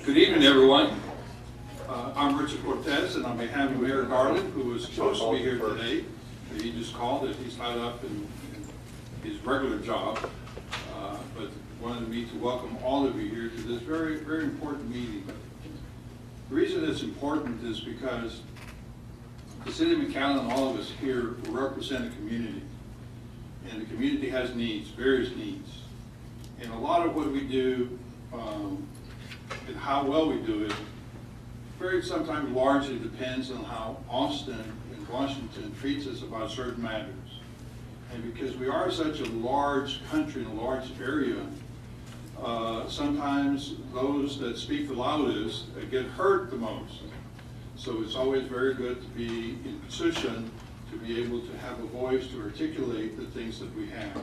Good evening, everyone. I'm Richard Cortez, and on behalf of Mayor Garland, who was supposed to be here today, he just called it. He's tied up in his regular job, but wanted me to welcome all of you here to this very, very important meeting. The reason it's important is because the city of McAllen and all of us here represent a community, and the community has needs, various needs, and a lot of what we do and how well we do it very sometimes largely depends on how Austin and Washington treats us about certain matters. And because we are such a large country and a large area, sometimes those that speak the loudest get hurt the most. So it's always very good to be in position to be able to have a voice to articulate the things that we have.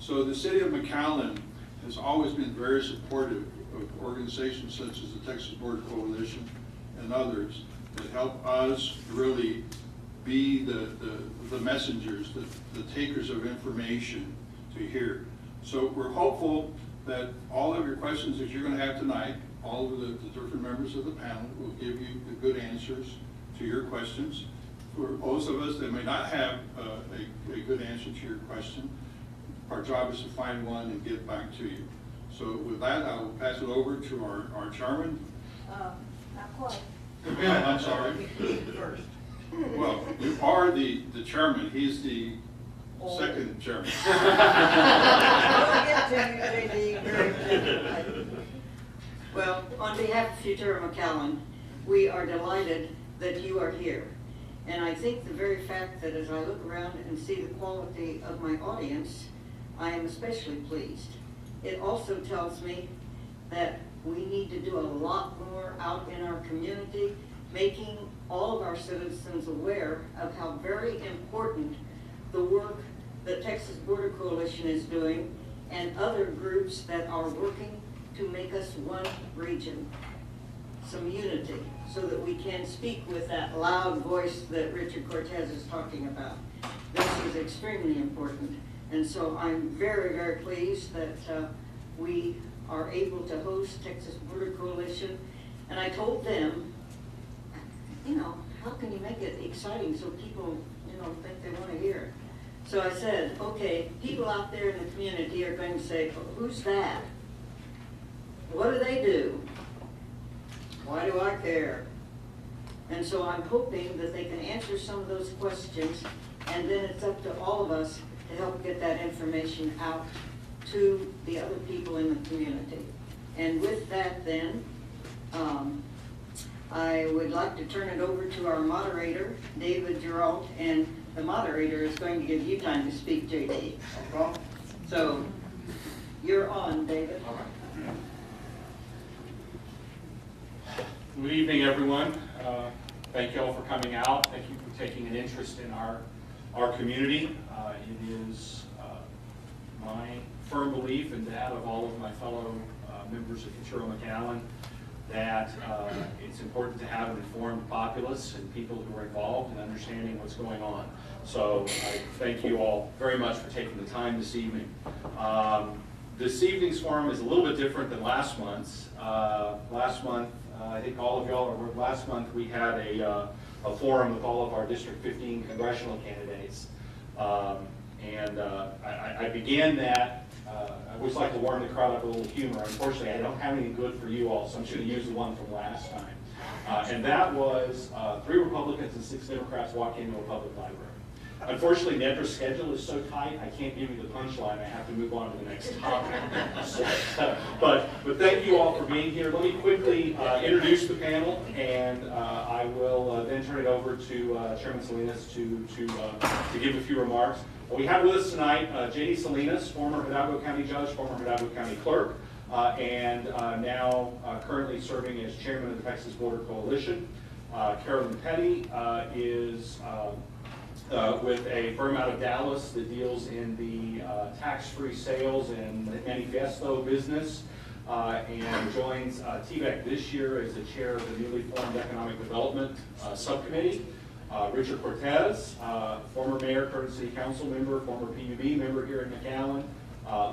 So the city of McAllen has always been very supportive of organizations such as the Texas Border Coalition and others that help us really be the messengers, the takers of information to hear. So we're hopeful that all of your questions that you're going to have tonight, all of the different members of the panel will give you the good answers to your questions. For most of us that may not have a good answer to your question, our job is to find one and get back to you. So with that, I will pass it over to our chairman. Not quite. I'm sorry. First. Well, you are the chairman. He's the second chairman. I'll get to you, JD, very quickly. Well, on behalf of Futura McAllen, we are delighted that you are here. And I think the very fact that as I look around and see the quality of my audience, I am especially pleased. It also tells me that we need to do a lot more out in our community, making all of our citizens aware of how very important the work that Texas Border Coalition is doing and other groups that are working to make us one region, some unity, so that we can speak with that loud voice that Richard Cortez is talking about. This is extremely important. And so I'm very, very pleased that we are able to host Texas Border Coalition. And I told them, you know, how can you make it exciting so people, you know, think they want to hear it? So I said, okay, people out there in the community are going to say, oh, who's that? What do they do? Why do I care? And so I'm hoping that they can answer some of those questions, and then it's up to all of us to help get that information out to the other people in the community. And with that then, I would like to turn it over to our moderator, David Geralt, and the moderator is going to give you time to speak, JD. So you're on, David. All right. Good evening, everyone. Thank you all for coming out. Thank you for taking an interest in our community. It is my firm belief and that of all of my fellow members of Futura McAllen that it's important to have an informed populace and people who are involved in understanding what's going on. So I thank you all very much for taking the time this evening. This evening's forum is a little bit different than last month's. Last month, I think all of y'all are aware, last month we had a forum with all of our District 15 congressional candidates. I began that, I always like to warm the crowd up with a little humor. Unfortunately, I don't have anything good for you all, so I'm just going to use the one from last time. And that was 3 Republicans and 6 Democrats walk into a public library. Unfortunately, Nedra's schedule is so tight, I can't give you the punchline. I have to move on to the next topic. But thank you all for being here. Let me quickly introduce the panel, and I will then turn it over to Chairman Salinas to give a few remarks. We have with us tonight J.D. Salinas, former Hidalgo County Judge, former Hidalgo County Clerk, and now currently serving as Chairman of the Texas Border Coalition. Carolyn Petty is with a firm out of Dallas that deals in the tax-free sales and manifesto business, and joins TVEC this year as the chair of the newly formed Economic Development Subcommittee. Richard Cortez, former mayor, Curtis City Council member, former PUB member here in McAllen,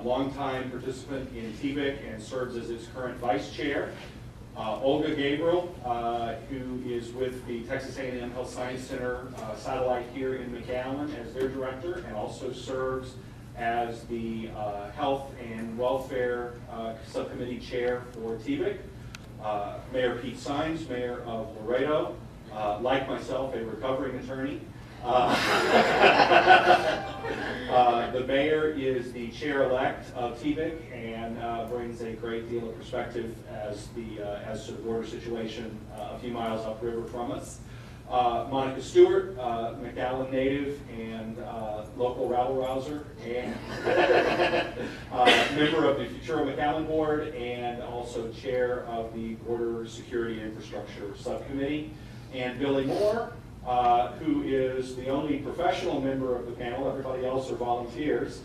longtime participant in TVEC and serves as its current vice chair. Olga Gabriel, who is with the Texas A&M Health Science Center satellite here in McAllen as their director, and also serves as the Health and Welfare Subcommittee Chair for TVIC. Mayor Pete Sines, Mayor of Laredo, like myself, a recovering attorney. The mayor is the chair-elect of TVIC and brings a great deal of perspective as to the border situation a few miles upriver from us. Monica Stewart, McAllen native and local rabble-rouser, and member of the Futura McAllen Board, and also chair of the Border Security and Infrastructure Subcommittee. And Billy Moore, who is the only professional member of the panel. Everybody else are volunteers.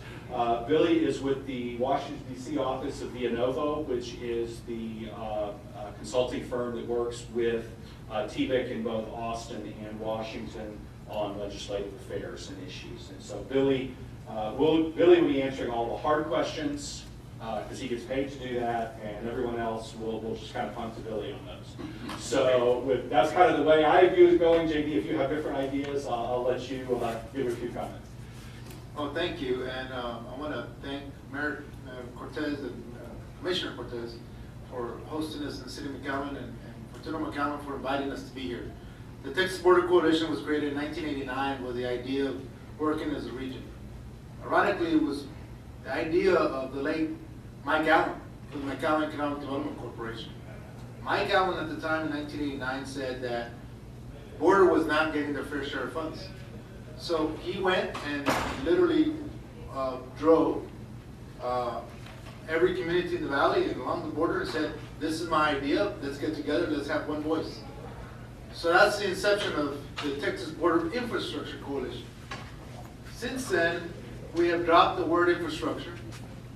Billy is with the Washington, D.C. office of Via Novo, which is the consulting firm that works with TVIC in both Austin and Washington on legislative affairs and issues. And so Billy will be answering all the hard questions because he gets paid to do that, and everyone else will just kind of punt to Billy on those. So that's kind of the way I view it going. JD, if you have different ideas, I'll let you give a few comments. Oh, thank you, and I want to thank Mayor Cortez and Commissioner Cortez for hosting us in the city of McAllen, and Fortuna McAllen for inviting us to be here. The Texas Border Coalition was created in 1989 with the idea of working as a region. Ironically, it was the idea of the late Mike Allen for the McAllen Economic Development Corporation. Mike Allen at the time in 1989 said that border was not getting their fair share of funds. So he went and literally drove every community in the valley and along the border and said, this is my idea, let's get together, let's have one voice. So that's the inception of the Texas Border Infrastructure Coalition. Since then, we have dropped the word infrastructure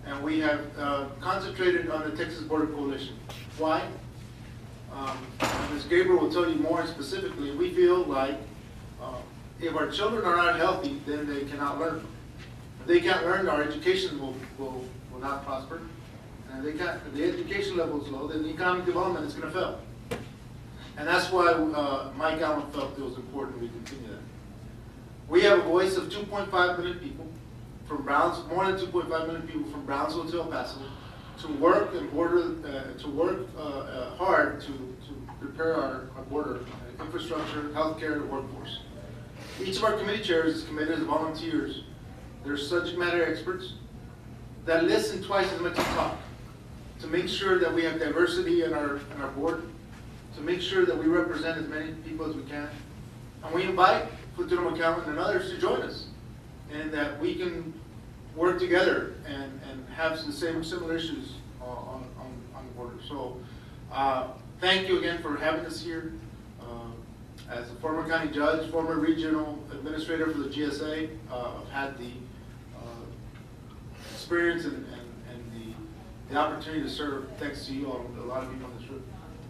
and we have concentrated on the Texas Border Coalition. Why? Ms. Gabriel will tell you more specifically. We feel like if our children are not healthy, then they cannot learn. If they can't learn, our education will not prosper. And if the education level is low, then the economic development is going to fail. And that's why Mike Allen felt it was important we continue that. We have a voice of 2.5 million people from more than 2.5 million people from Brownsville to El Paso to work and hard to prepare our border infrastructure, healthcare, workforce. Each of our committee chairs is committed as volunteers. They're subject matter experts that listen twice as much as talk to make sure that we have diversity in our board, to make sure that we represent as many people as we can. And we invite Futuro McAllen and others to join us, and that we can work together and have the same similar issues on the border. So thank you again for having us here. As a former county judge, former regional administrator for the GSA, I've had the experience and the opportunity to serve thanks to you all, a lot of people in this room.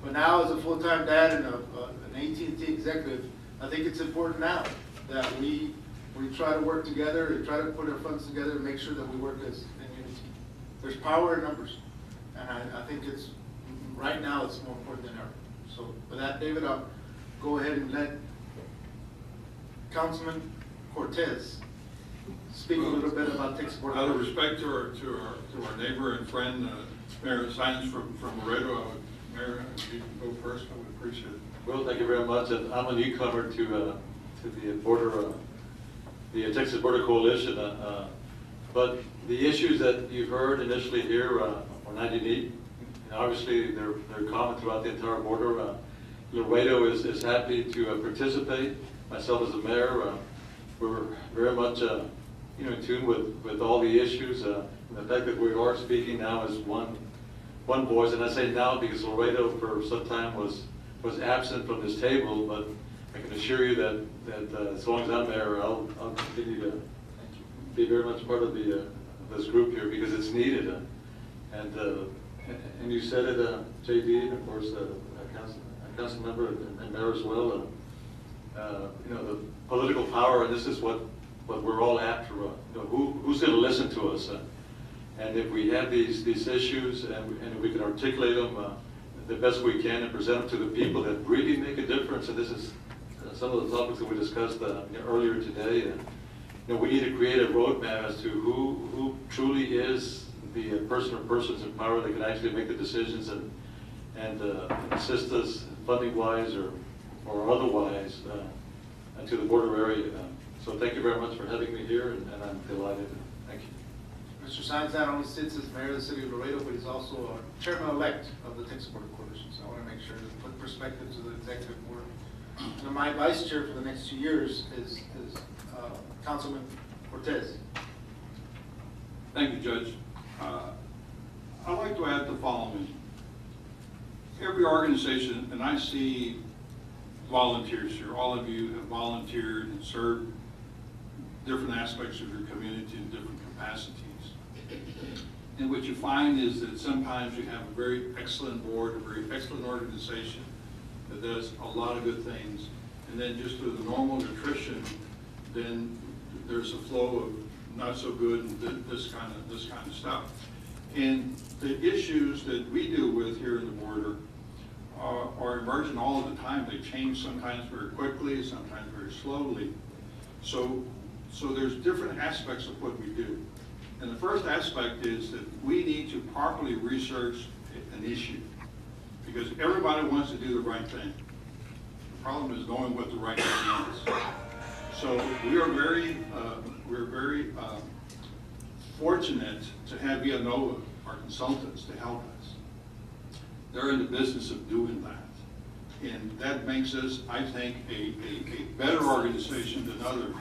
But now as a full-time dad and an AT&T executive, I think it's important now that we try to work together and try to put our funds together and make sure that we work as in unity. There's power in numbers, and I think it's right now it's more important than ever. So with that, David, I'll go ahead and let Councilman Cortez speak a little bit about Texas Border. Out of respect to our neighbor and friend, Mayor Sines from Laredo, Mayor, if you can go first, I would appreciate it. Well, thank you very much. And I'm a newcomer to the border, the Texas Border Coalition. But the issues that you've heard initially here are not unique. And obviously, they're common throughout the entire border. Laredo is happy to participate. Myself as the mayor, we're very much in tune with all the issues. The fact that we are speaking now as one voice, and I say now because Laredo for some time was absent from this table, but I can assure you that as long as I'm there, I'll continue to be very much part of this group here because it's needed. And you said it, JD, and of course council member and mayor as well. The political power, and this is what we're all after. Who's going to listen to us? And if we have these issues and if we can articulate them, the best we can and present them to the people that really make a difference. And this is some of the topics that we discussed earlier today. We need to create a roadmap as to who truly is the person or persons in power that can actually make the decisions and assist us funding-wise or otherwise to the border area. So thank you very much for having me here, and I'm delighted. Thank you. Mr. Sines not only sits as mayor of the city of Laredo, but he's also a chairman-elect of the Texas Border Coalition. So I want to make sure to put perspective to the executive board. And my vice chair for the next 2 years is Councilman Cortez. Thank you, Judge. I'd like to add the following. Every organization, and I see volunteers here, all of you have volunteered and served different aspects of your community in different capacities. And what you find is that sometimes you have a very excellent board, a very excellent organization that does a lot of good things. And then just through the normal nutrition, then there's a flow of not so good and this kind of stuff. And the issues that we deal with here in the border are emerging all of the time. They change sometimes very quickly, sometimes very slowly. So there's different aspects of what we do. And the first aspect is that we need to properly research an issue, because everybody wants to do the right thing. The problem is knowing what the right thing is. So we are very fortunate to have Villanova, our consultants, to help us. They're in the business of doing that. And that makes us, I think, a better organization than others,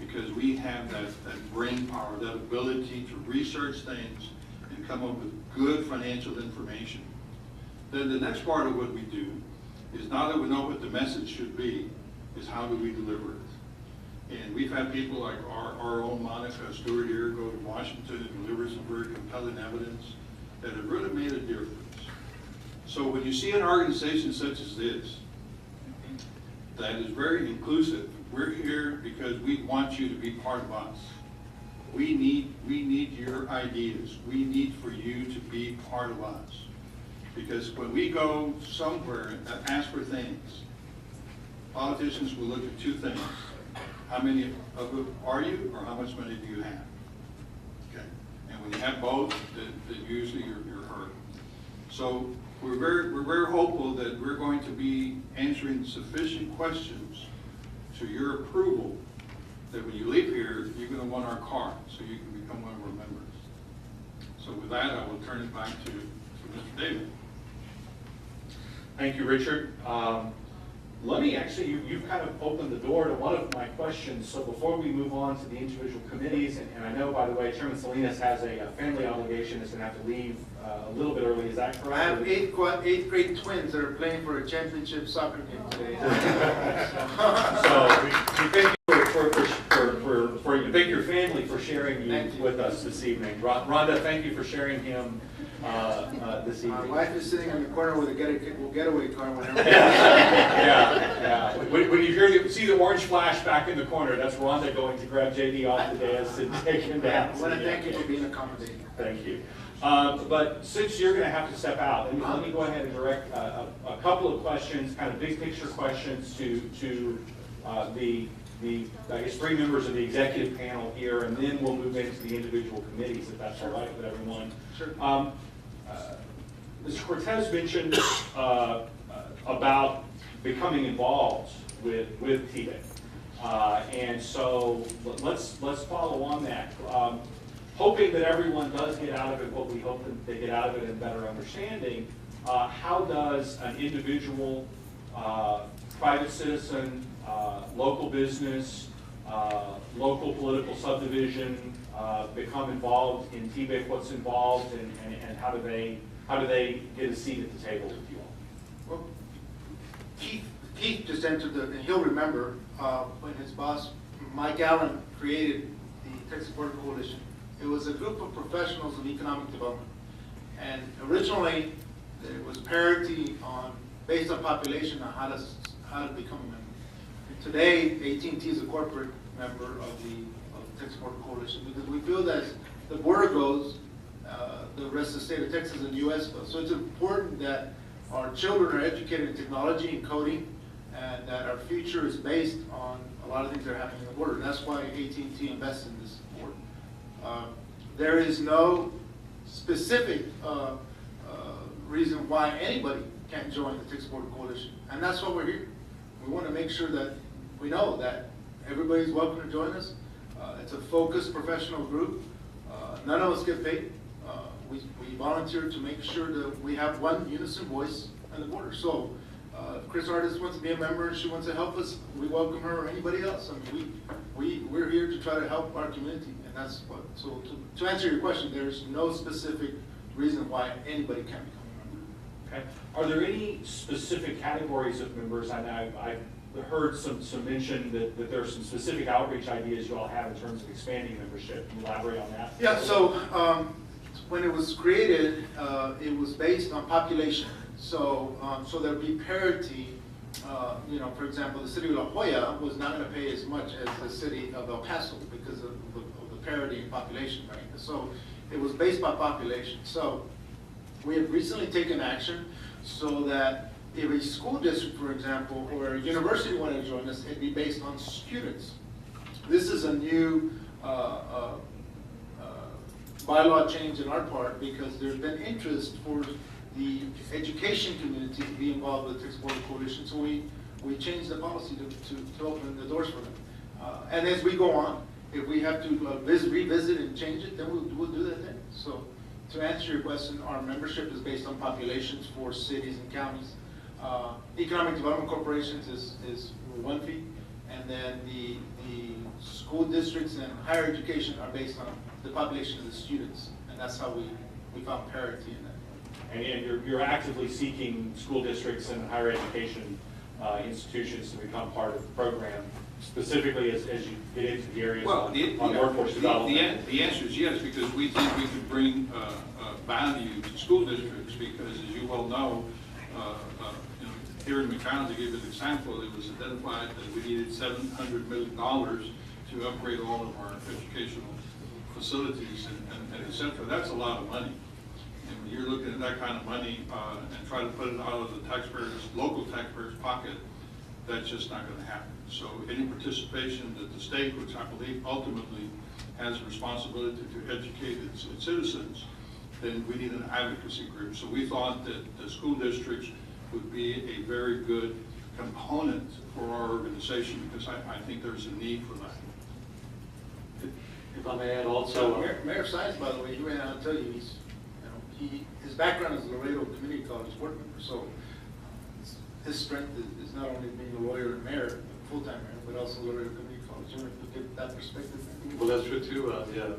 because we have that brain power, that ability to research things and come up with good financial information. Then the next part of what we do is, now that we know what the message should be, is how do we deliver it? And we've had people like our own Monica Stewart here go to Washington and deliver some very compelling evidence that have really made a difference. So when you see an organization such as this, that is very inclusive, we're here because we want you to be part of us. We need your ideas. We need for you to be part of us. Because when we go somewhere and ask for things, politicians will look at two things. How many of them are you, or how much money do you have? Okay. And when you have both, then usually you're hurt. So we're very hopeful that we're going to be answering sufficient questions to your approval, that when you leave here, you're going to want our card so you can become one of our members. So with that, I will turn it back to Mr. David. Thank you, Richard. Let me actually, you've kind of opened the door to one of my questions. So before we move on to the individual committees, and I know, by the way, Chairman Salinas has a family obligation, is going to have to leave a little bit early. Is that correct? I have eighth grade twins that are playing for a championship soccer game today. So we thank you thank your family for sharing you with us this evening. Rhonda, thank you for sharing him this evening. My wife is sitting in the corner with a getaway car whenever. Yeah. When you see the orange flash back in the corner, that's Rhonda going to grab JD off the dais and take him down. I want to thank you for being accommodating. Thank you. But since you're going to have to step out, let me go ahead and direct a couple of questions, kind of big picture questions to the I guess 3 members of the executive panel here, and then we'll move into the individual committees, if that's all right with everyone. Sure. Mr. Cortez mentioned about becoming involved with TBIC. And so let's follow on that. Hoping that everyone does get out of it what we hope that they get out of it in better understanding, how does an individual, private citizen, local business, local political subdivision become involved in TBIC? What's involved, and how do they get a seat at the table with you all? Well, Keith just entered and he'll remember when his boss, McAllen, created the Texas Border Coalition. It was a group of professionals in economic development. And originally, there was parity based on population on how to become a member. And today, AT&T is a corporate member of the Texas Border Coalition, because we feel that as the border goes, the rest of the state of Texas and the U.S. goes. So it's important that our children are educated in technology and coding, and that our future is based on a lot of things that are happening in the border. And that's why AT&T invests in this board. There is no specific reason why anybody can't join the Texas Border Coalition, and that's why we're here. We want to make sure that we know that everybody's welcome to join us. It's a focused professional group. None of us get paid. We volunteer to make sure that we have one unison voice on the border. So if Chris Artis wants to be a member and she wants to help us, we welcome her or anybody else. I mean, we're here to try to help our community, and that's what. So to answer your question, there's no specific reason why anybody can't become a member. Okay. Are there any specific categories of members? I know I've heard some mention that there are some specific outreach ideas you all have in terms of expanding membership. Can you elaborate on that? Yeah, so when it was created, it was based on population. So there'd be parity. For example, the city of La Jolla was not going to pay as much as the city of El Paso because of the parity in population, right? So it was based by population. So we have recently taken action so that if a school district, for example, or a university wanted to join us, it'd be based on students. This is a new bylaw change in our part because there's been interest for the education community to be involved with the Texas Border Coalition. So we changed the policy to open the doors for them. And as we go on, if we have to revisit and change it, then we'll do that then. So to answer your question, our membership is based on populations for cities and counties. Economic development corporations is one fee, and then the school districts and higher education are based on the population of the students, and that's how we found parity in that. And you're actively seeking school districts and higher education institutions to become part of the program, specifically as you get into the areas on workforce development. The answer is yes, because we think we can bring value to school districts because, as you well know, here in McAllen, to give you an example, it was identified that we needed $700 million to upgrade all of our educational facilities and et cetera. That's a lot of money. And when you're looking at that kind of money and try to put it out of the taxpayers, local taxpayers' pocket, that's just not going to happen. So any participation that the state, which I believe ultimately has a responsibility to educate its citizens, then we need an advocacy group. So we thought that the school districts would be a very good component for our organization because I think there's a need for that. If I may add also. Mayor Sines, by the way, he ran out to tell you, his background is Laredo Community College board member, so his strength is not only being a lawyer and mayor, full-time mayor, but also Laredo Community College. You want to get that perspective? Well, that's true too. Yeah.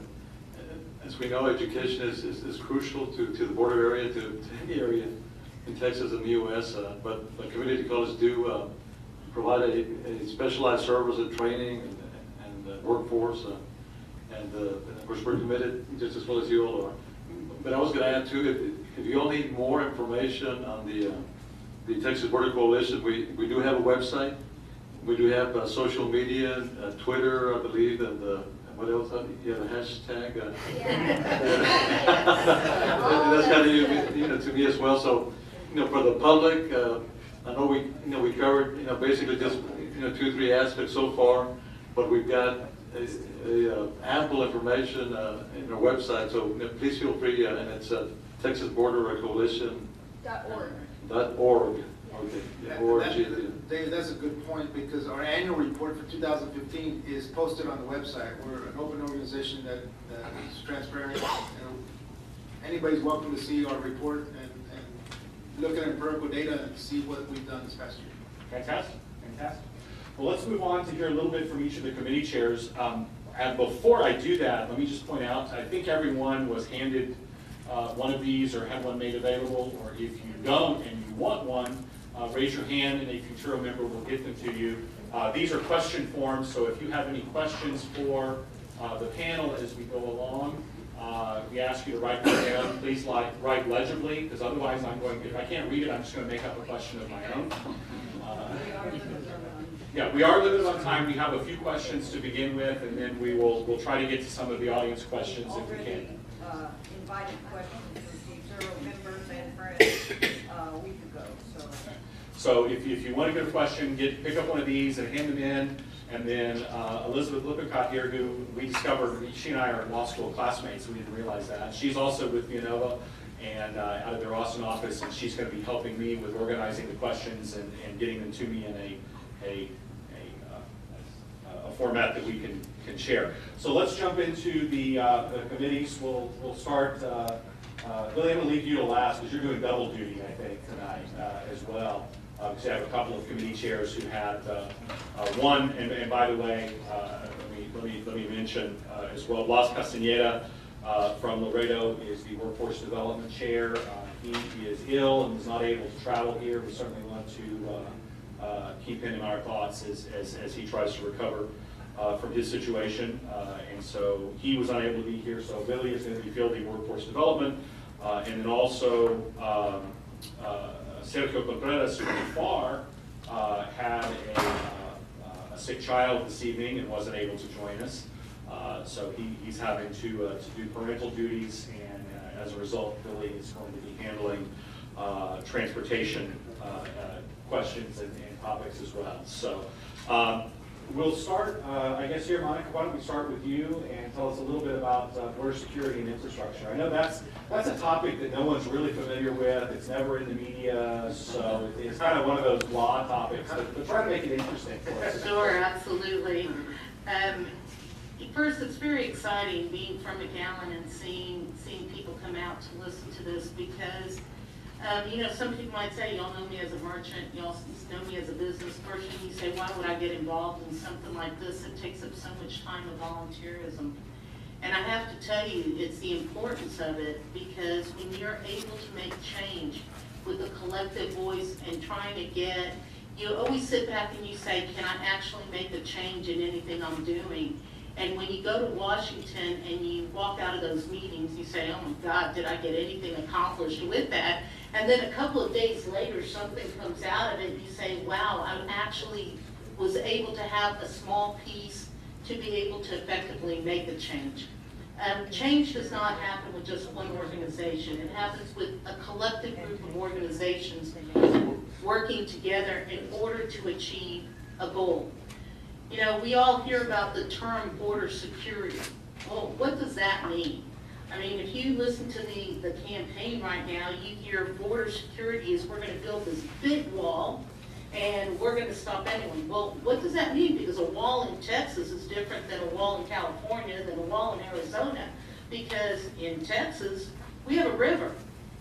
As we know, education is crucial to the border area, to any area in Texas and the U.S. But community colleges do provide a specialized service and training and workforce, and of course we're committed just as well as you all are. But I was going to add too, if you all need more information on the Texas Border Coalition, we do have a website. We do have social media, Twitter, I believe, and what else? You have a hashtag. That's kind of to me as well. So, for the public, I know we covered basically just 2-3 aspects so far, but we've got ample information in our website. So please feel free, and it's Texas Border Coalition.org. Okay. Dave, that's a good point because our annual report for 2015 is posted on the website. We're an open organization that is transparent. Anybody's welcome to see our report and look at empirical data and see what we've done this past year. Fantastic. Well, let's move on to hear a little bit from each of the committee chairs. And before I do that, let me just point out, I think everyone was handed one of these or had one made available, or if you don't and you want one, raise your hand and a Futuro member will get them to you. These are question forms, so if you have any questions for the panel as we go along, we ask you to write them down. Please write legibly, because otherwise if I can't read it, I'm just going to make up a question of my own. Yeah, we are limited on time. We have a few questions to begin with, and then we'll try to get to some of the audience questions if we can. Invited questions received several members and friends a week ago, so. So if you want to get a question, pick up one of these and hand them in. And then Elizabeth Lippincott here, who we discovered, she and I are law school classmates, we didn't realize that. She's also with Villanova and out of their Austin office, and she's going to be helping me with organizing the questions and getting them to me in a format that we can share. So let's jump into the committees. We'll start. Billy, I'm going to leave you to last because you're doing double duty, I think, tonight as well. Because I have a couple of committee chairs who had one, and by the way, let me mention as well, Blas Castaneda from Laredo is the workforce development chair. He is ill and was not able to travel here. We certainly want to keep him in our thoughts as he tries to recover from his situation. And so he was unable to be here, so Billy is going to be fielding workforce development. And then also Sergio Contreras, who far had a sick child this evening and wasn't able to join us. So he's having to do parental duties, and as a result, Billy is going to be handling transportation questions and topics as well. So we'll start, I guess here, Monica, why don't we start with you and tell us a little bit about border security and infrastructure. I know that's a topic that no one's really familiar with. It's never in the media, so it's kind of one of those law topics, but try to make it interesting for us. Sure, absolutely. First, it's very exciting being from McAllen and seeing people come out to listen to this because, you know, some people might say, y'all know me as a merchant, y'all know me as a business person. You say, why would I get involved in something like this? It takes up so much time of volunteerism. And I have to tell you, it's the importance of it because when you're able to make change with a collective voice and trying to get, you always sit back and you say, can I actually make a change in anything I'm doing? And when you go to Washington and you walk out of those meetings, you say, oh my God, did I get anything accomplished with that? And then a couple of days later, something comes out of it, and you say, wow, I actually was able to have a small piece to be able to effectively make a change. Change does not happen with just one organization. It happens with a collective group of organizations working together in order to achieve a goal. You know, we all hear about the term border security. Well, what does that mean? I mean, if you listen to the campaign right now, you hear border security is we're going to build this big wall and we're going to stop anyone. Well, what does that mean? Because a wall in Texas is different than a wall in California, than a wall in Arizona. Because in Texas, we have a river.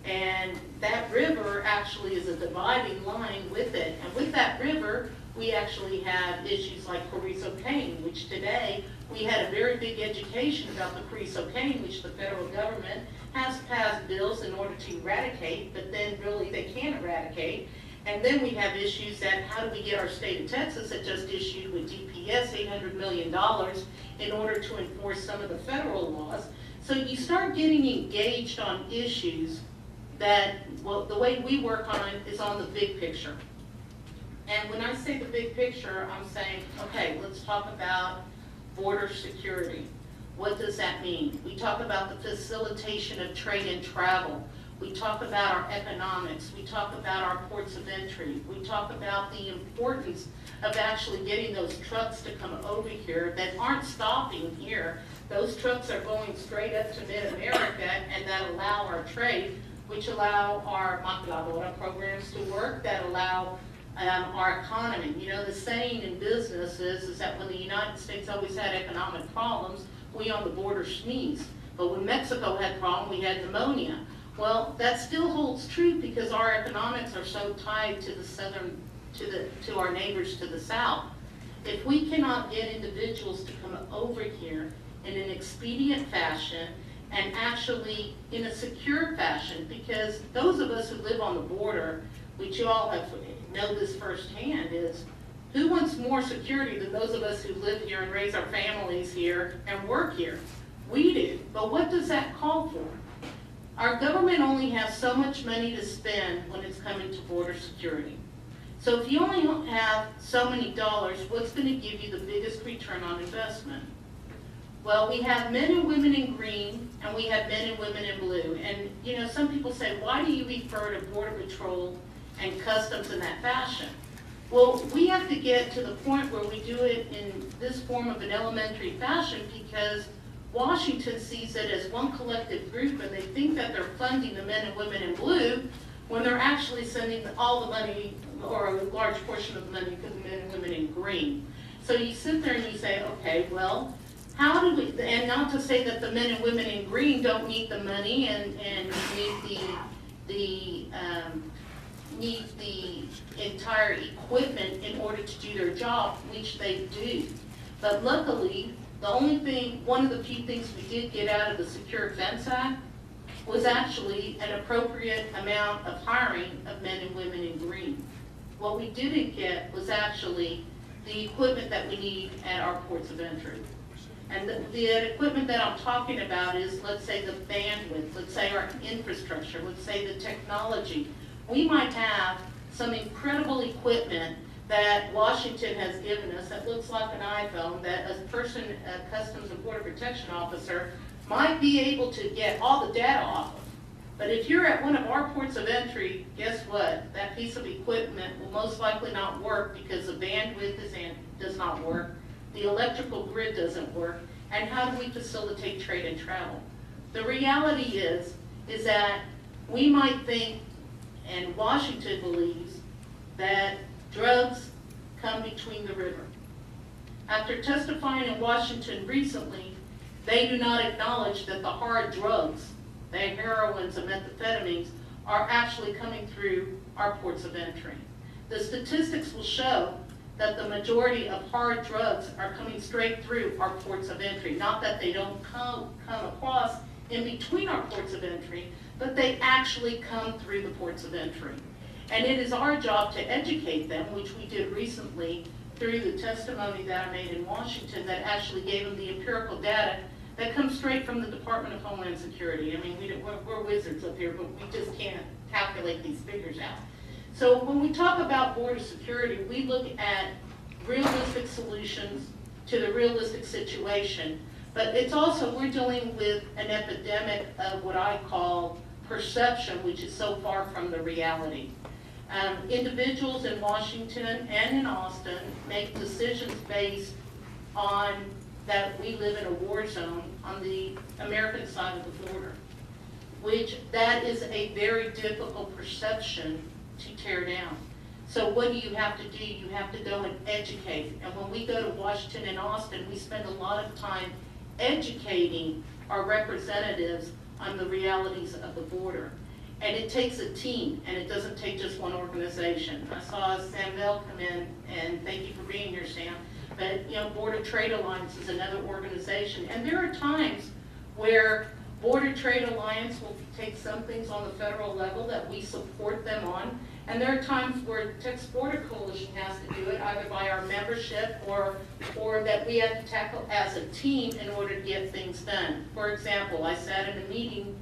And that river actually is a dividing line with it. And with that river, we actually have issues like Carrizo cane, which today we had a very big education about the Carrizo cane, which the federal government has passed bills in order to eradicate, but then really they can't eradicate. And then we have issues that how do we get our state of Texas that just issued with DPS $800 million in order to enforce some of the federal laws. So you start getting engaged on issues that, well, the way we work on it is on the big picture. And when I say the big picture, I'm saying, okay, let's talk about border security. What does that mean? We talk about the facilitation of trade and travel. We talk about our economics. We talk about our ports of entry. We talk about the importance of actually getting those trucks to come over here that aren't stopping here. Those trucks are going straight up to Mid-America and that allow our trade, which allow our maquiladora programs to work, that allow our economy. You know, the saying in business is that when the United States always had economic problems, we on the border sneezed. But when Mexico had problems, we had pneumonia. Well, that still holds true because our economics are so tied to the southern, to our neighbors to the south. If we cannot get individuals to come over here in an expedient fashion and actually in a secure fashion, because those of us who live on the border, which you all know this firsthand, is who wants more security than those of us who live here and raise our families here and work here? We do. But what does that call for? Our government only has so much money to spend when it's coming to border security. So if you only have so many dollars, what's going to give you the biggest return on investment? Well, we have men and women in green, and we have men and women in blue. And, you know, some people say, why do you refer to Border Patrol and Customs in that fashion? Well, we have to get to the point where we do it in this form of an elementary fashion because Washington sees it as one collective group and they think that they're funding the men and women in blue when they're actually sending all the money or a large portion of the money to the men and women in green. So you sit there and you say, okay, well, how do we, and not to say that the men and women in green don't need the money and need the entire equipment in order to do their job, which they do. But luckily, one of the few things we did get out of the Secure Fence Act was actually an appropriate amount of hiring of men and women in green. What we didn't get was actually the equipment that we need at our ports of entry. And the equipment that I'm talking about is, let's say, the bandwidth, let's say our infrastructure, let's say the technology. We might have some incredible equipment that Washington has given us that looks like an iPhone that a person, a Customs and Border Protection officer, might be able to get all the data off of. But if you're at one of our ports of entry, guess what? That piece of equipment will most likely not work because the bandwidth does not work, the electrical grid doesn't work, and how do we facilitate trade and travel? The reality is that we might think, and Washington believes, that drugs come between the river. After testifying in Washington recently, they do not acknowledge that the hard drugs, the heroines and methamphetamines, are actually coming through our ports of entry. The statistics will show that the majority of hard drugs are coming straight through our ports of entry. Not that they don't come across in between our ports of entry, but they actually come through the ports of entry. And it is our job to educate them, which we did recently through the testimony that I made in Washington that actually gave them the empirical data that comes straight from the Department of Homeland Security. I mean, we're wizards up here, but we just can't calculate these figures out. So when we talk about border security, we look at realistic solutions to the realistic situation, but it's also, we're dealing with an epidemic of what I call perception, which is so far from the reality. Individuals in Washington and in Austin make decisions based on that we live in a war zone on the American side of the border, which that is a very difficult perception to tear down. So what do you have to do? You have to go and educate. And when we go to Washington and Austin, we spend a lot of time educating our representatives on the realities of the border. And it takes a team, and it doesn't take just one organization. I saw Sam Bell come in, and thank you for being here, Sam. But, you know, Border Trade Alliance is another organization. And there are times where Border Trade Alliance will take some things on the federal level that we support them on. And there are times where Texas Border Coalition has to do it, either by our membership or that we have to tackle as a team in order to get things done. For example, I sat in a meeting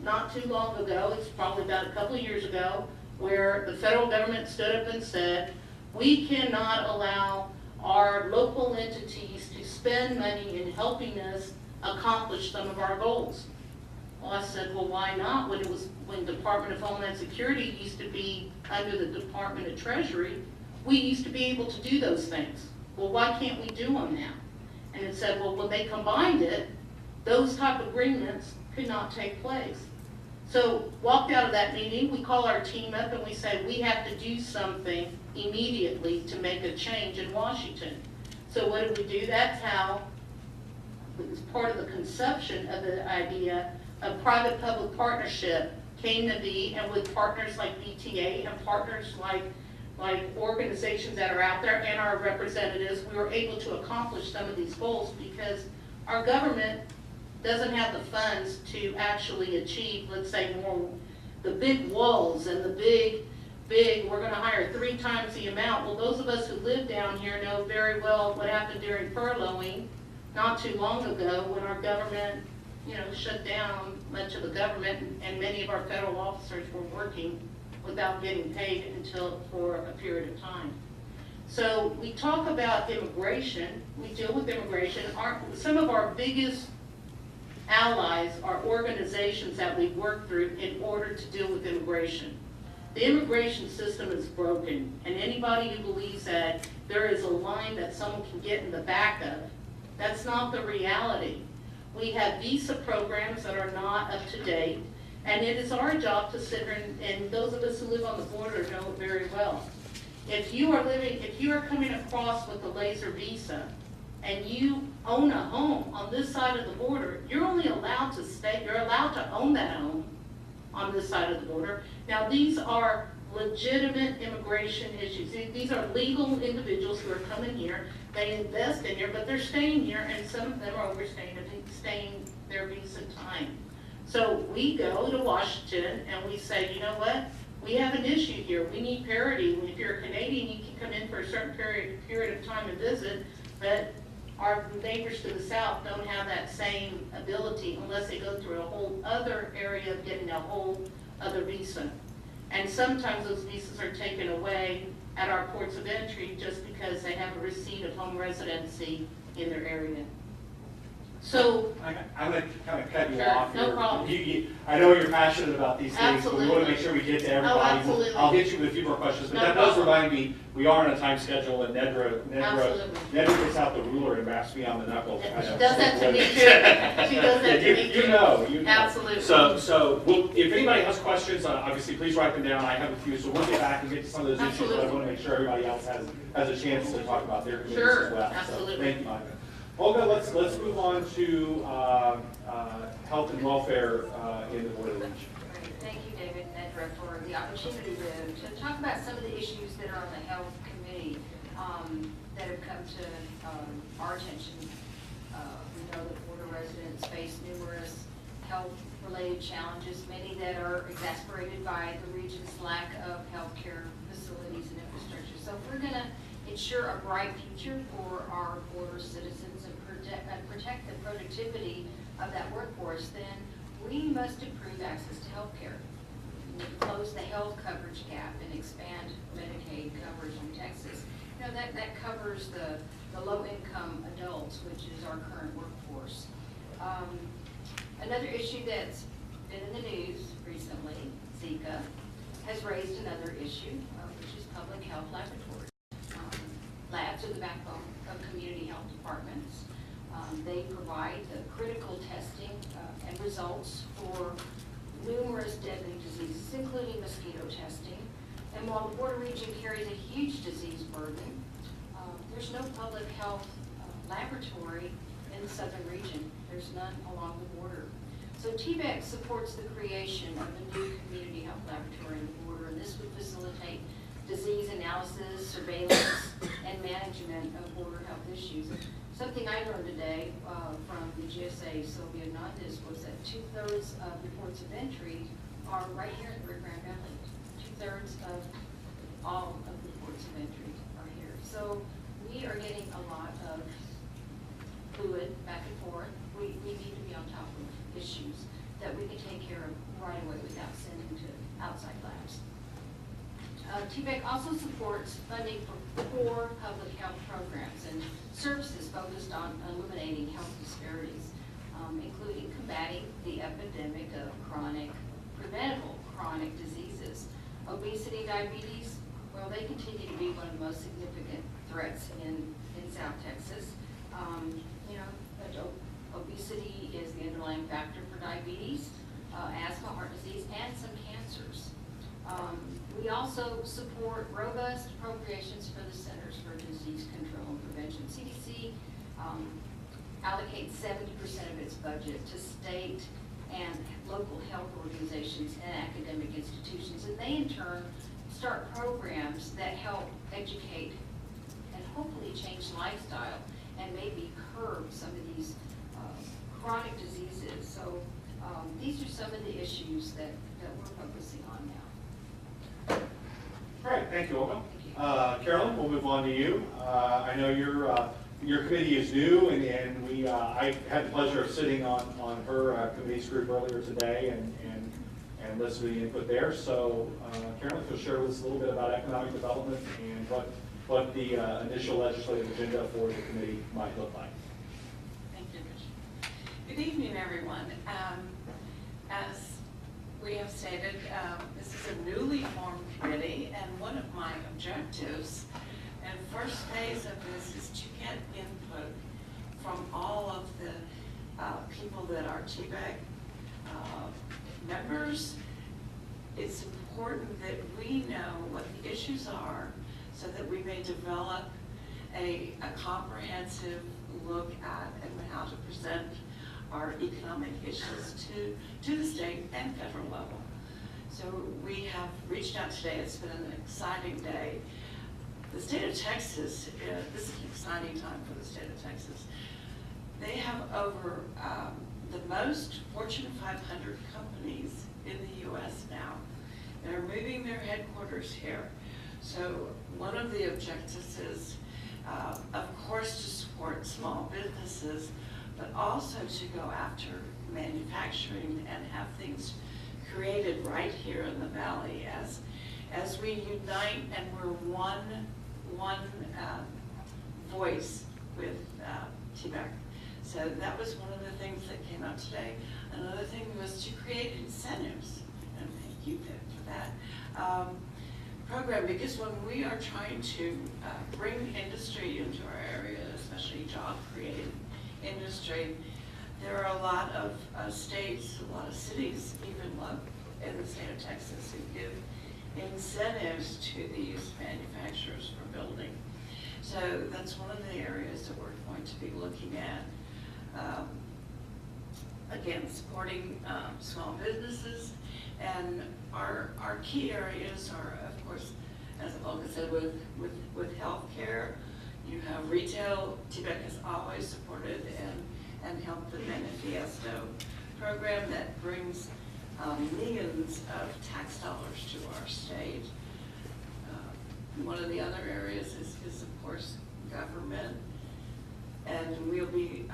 not too long ago, it's probably about a couple of years ago, where the federal government stood up and said, we cannot allow our local entities to spend money in helping us accomplish some of our goals. Well, I said, well, why not? When Department of Homeland Security used to be under the Department of Treasury, we used to be able to do those things. Well, why can't we do them now? And it said, well, when they combined it, those type of agreements could not take place. So walked out of that meeting, we call our team up and we say, we have to do something immediately to make a change in Washington. So what do we do? That's how, it's part of the conception of the idea of private-public partnership came to be, and with partners like BTA and partners like organizations that are out there and our representatives, we were able to accomplish some of these goals because our government doesn't have the funds to actually achieve, let's say, more the big walls and the big, we're going to hire 3 times the amount. Well, those of us who live down here know very well what happened during furloughing not too long ago when our government, you know, shut down much of the government and many of our federal officers were working without getting paid for a period of time. So we talk about immigration, we deal with immigration. Some of our biggest allies are organizations that we work through in order to deal with immigration. The immigration system is broken, and anybody who believes that there is a line that someone can get in the back of, that's not the reality. We have visa programs that are not up to date, and it is our job to sit here, and those of us who live on the border know it very well. If you are coming across with a laser visa, and you own a home on this side of the border, you're only allowed to stay, you're allowed to own that home on this side of the border. Now, these are legitimate immigration issues. These are legal individuals who are coming here, they invest in here, but they're staying here, and some of them are overstaying their visa time. So we go to Washington and we say, you know what? We have an issue here. We need parity. If you're a Canadian, you can come in for a certain period of time and visit, but our neighbors to the south don't have that same ability unless they go through a whole other area of getting a whole other visa. And sometimes those visas are taken away at our ports of entry just because they have a receipt of home residency in their area. So, I'm going to kind of cut you Sure, off no here. problem. I know you're passionate about these things, but we want to make sure we get to everybody. absolutely. I'll get you with a few more questions, but No that does problem. remind me, we are on a time schedule, and Nedra gets out the ruler and raps me on the knuckles. She kind of. does that to me too. She does that to me too. You know. Absolutely. So if anybody has questions, obviously please write them down. I have a few, so we'll get back and get to some of those issues, but I want to make sure everybody else has a chance to talk about their committees Sure, as well. absolutely. So, thank you, Monica. Olga, let's move on to health and welfare in the Board of Region. Great. Thank you, David and Nedra, for the opportunity to talk about some of the issues that are on the Health Committee that have come to our attention. We know that border residents face numerous health-related challenges, many that are exacerbated by the region's lack of healthcare facilities and infrastructure. So if we're going to ensure a bright future for our border citizens and protect the productivity of that workforce, then we must improve access to health care, close the health coverage gap, and expand Medicaid coverage in Texas. You know, that covers the low-income adults, which is our current workforce. Another issue that's been in the news recently, Zika, has raised another issue, which is public health laboratories. Labs are the backbone of community health departments. They provide the critical testing and results for numerous deadly diseases, including mosquito testing. And while the border region carries a huge disease burden, there's no public health laboratory in the southern region. There's none along the border. So TBEC supports the creation of a new community health laboratory in the border, and this would facilitate disease analysis, surveillance, and management of border health issues. Something I learned today from the GSA, Sylvia Hernandez, was that 2/3 of the ports of entry are right here in the Rio Grande Valley. 2/3 of all of the ports of entry are here. So we are getting a lot of fluid back and forth. We need to be on top of issues that we can take care of right away without sending to outside labs. TBEC also supports funding for 4 public health programs and services focused on eliminating health disparities, including combating the epidemic of preventable chronic diseases. Obesity, diabetes, well, they continue to be one of the most significant threats in South Texas. Obesity is the underlying factor for diabetes, asthma, heart disease, and some cancers. We also support robust appropriations for the Centers for Disease Control and Prevention. CDC allocates 70% of its budget to state and local health organizations and academic institutions, and they in turn start programs that help educate and hopefully change lifestyle and maybe curb some of these chronic diseases. So these are some of the issues that we're focusing on now. All right, thank you, Olga. Carolyn, we'll move on to you. I know your committee is new, and I had the pleasure of sitting on her committee's group earlier today and listening to the input there. So, Carolyn, if you'll share with us a little bit about economic development and what what the initial legislative agenda for the committee might look like. Thank you, Rich. Good evening, everyone. As we have stated, this is a newly formed committee, and one of my objectives and first phase of this is to get input from all of the people that are TBEC members. It's important that we know what the issues are so that we may develop a comprehensive look at and how to present our economic issues to the state and federal level. So we have reached out today. It's been an exciting day. The state of Texas, this is an exciting time for the state of Texas. They have over the most Fortune 500 companies in the U.S. now. They're moving their headquarters here. So one of the objectives is, of course, to support small businesses, but also to go after manufacturing and have things created right here in the valley as we unite and we're one voice with TBEC. So that was one of the things that came out today. Another thing was to create incentives, and thank you for that program, because when we are trying to bring industry into our area, especially job-creating industry, there are a lot of states, a lot of cities, even in the state of Texas, who give incentives to these manufacturers for building. So that's one of the areas that we're going to be looking at. Again, supporting small businesses, and our key areas are, of course, as Olga said, with healthcare. You have retail. TBEC has always supported and helped the Manifiesto program that brings millions of tax dollars to our state. One of the other areas is of course, government. And we'll be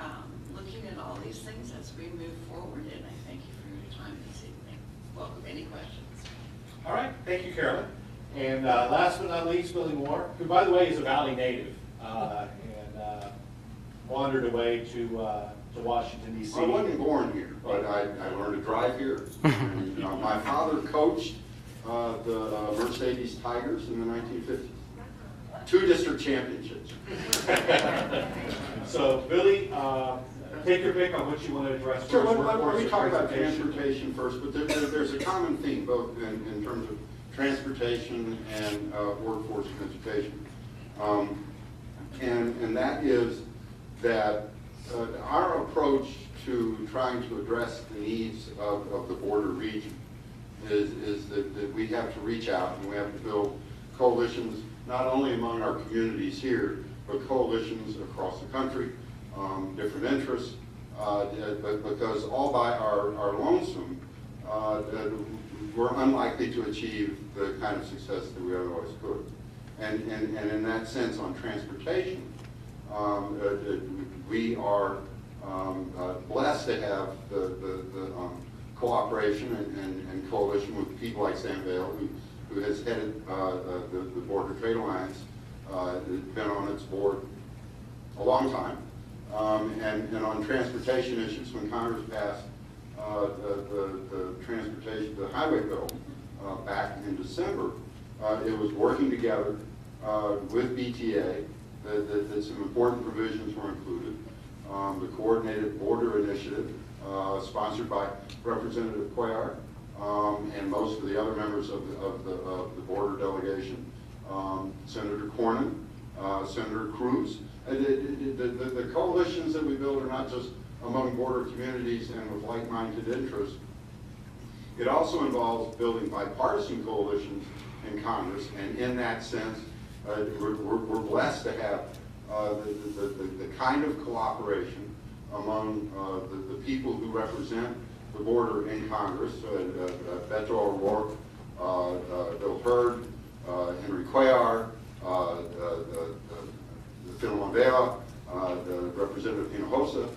looking at all these things as we move forward, and I thank you for your time this evening. Welcome any questions. All right, thank you, Carolyn. And last but not least, Billy Moore, who, by the way, is a Valley native, and wandered away to Washington, D.C. I wasn't born here, but I learned to drive here. And, my father coached the Mercedes Tigers in the 1950s. 2 district championships. So, Billy, take your pick on what you want to address Sure, first. let Workforce me or talk about transportation first, but there's a common theme, both in terms of transportation and workforce and education. And that is that our approach to trying to address the needs of the border region is that we have to reach out and we have to build coalitions, not only among our communities here, but coalitions across the country, different interests, but because all by our lonesome, we're unlikely to achieve the kind of success that we otherwise could. And in that sense, on transportation, we are blessed to have the cooperation and coalition with people like Sam Vail, who has headed the Border Trade Alliance, been on its board a long time. And on transportation issues, when Congress passed the highway bill back in December, it was working together with BTA that some important provisions were included. The Coordinated Border Initiative, sponsored by Representative Cuellar, and most of the other members of the border delegation, Senator Cornyn, Senator Cruz. The coalitions that we build are not just among border communities and with like-minded interests. It also involves building bipartisan coalitions in Congress, and in that sense, we're blessed to have the kind of cooperation among the people who represent the border in Congress, Beto O'Rourke, Bill Hurd, Henry Cuellar, Philemon Vela, the Representative Hinojosa,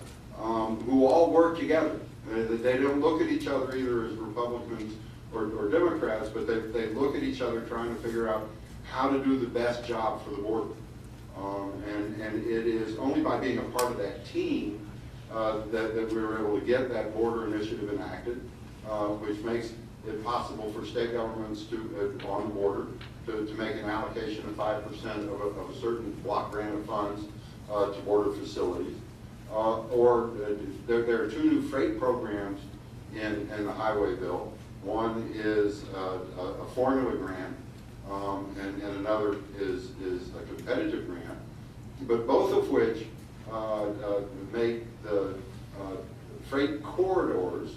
who all work together. They don't look at each other either as Republicans or Democrats, but they look at each other trying to figure out how to do the best job for the border. And it is only by being a part of that team that we were able to get that border initiative enacted, which makes it possible for state governments to, on the border, to make an allocation of 5% of a certain block grant of funds to border facilities. There are two new freight programs in the highway bill. One is a formula grant, and another is a competitive grant, but both of which make the freight corridors,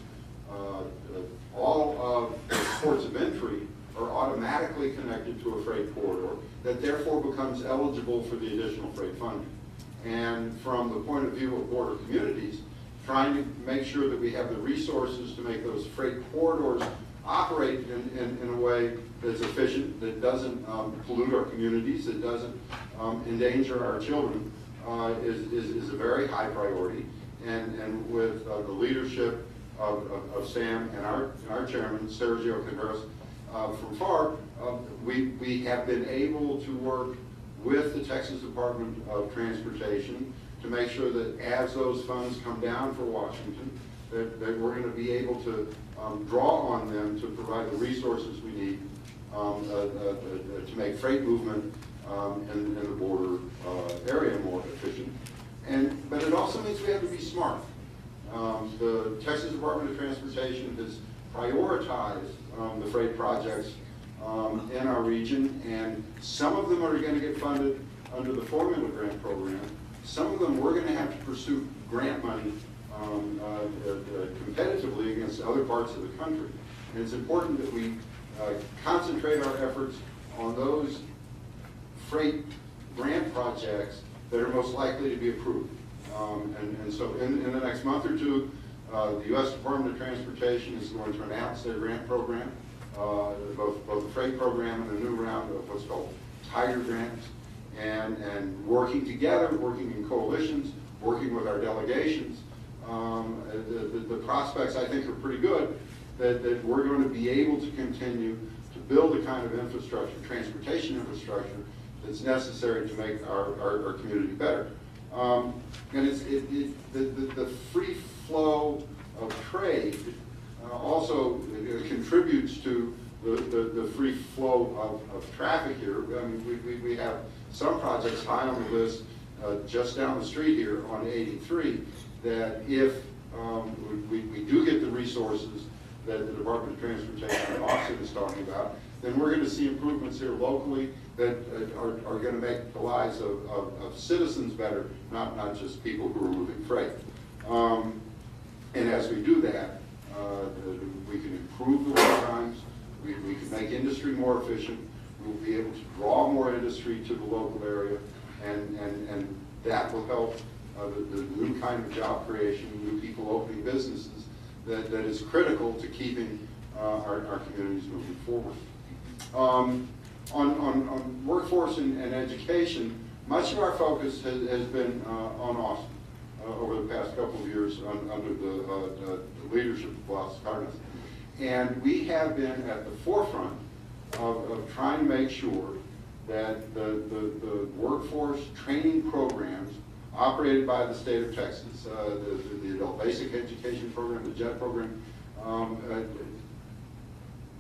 all of the ports of entry are automatically connected to a freight corridor that therefore becomes eligible for the additional freight funding. And from the point of view of border communities, trying to make sure that we have the resources to make those freight corridors operate in a way that's efficient, that doesn't pollute our communities, that doesn't endanger our children, is a very high priority. And with the leadership of Sam and our chairman, Sergio Converos, from FAR, we have been able to work with the Texas Department of Transportation to make sure that as those funds come down for Washington, that we're going to be able to draw on them to provide the resources we need to make freight movement in the border area more efficient. But it also means we have to be smart. The Texas Department of Transportation has prioritized the freight projects in our region, and some of them are going to get funded under the formula grant program. Some of them we're going to have to pursue grant money competitively against other parts of the country. And it's important that we concentrate our efforts on those freight grant projects that are most likely to be approved. And so in the next month or two, the U.S. Department of Transportation is going to announce their grant program, both the freight program and a new round of what's called Tiger grants, and working together, working in coalitions, working with our delegations. The prospects, I think, are pretty good that we're going to be able to continue to build the kind of infrastructure, transportation infrastructure, that's necessary to make our community better. And the free flow of trade also contributes to the free flow of traffic here. I mean, we have some projects high on the list just down the street here on 83 that if we do get the resources that the Department of Transportation and Austin is talking about, then we're going to see improvements here locally that are going to make the lives of citizens better, not just people who are moving freight. And as we do that, we can improve the wait times, we can make industry more efficient, we'll be able to draw more industry to the local area, and that will help the new kind of job creation, new people opening businesses that is critical to keeping our communities moving forward. On workforce and education, much of our focus has been on Austin over the past couple of years under the leadership of Blas Cardenas. And we have been at the forefront of trying to make sure that the workforce training programs operated by the state of Texas, the Adult Basic Education Program, the JET program,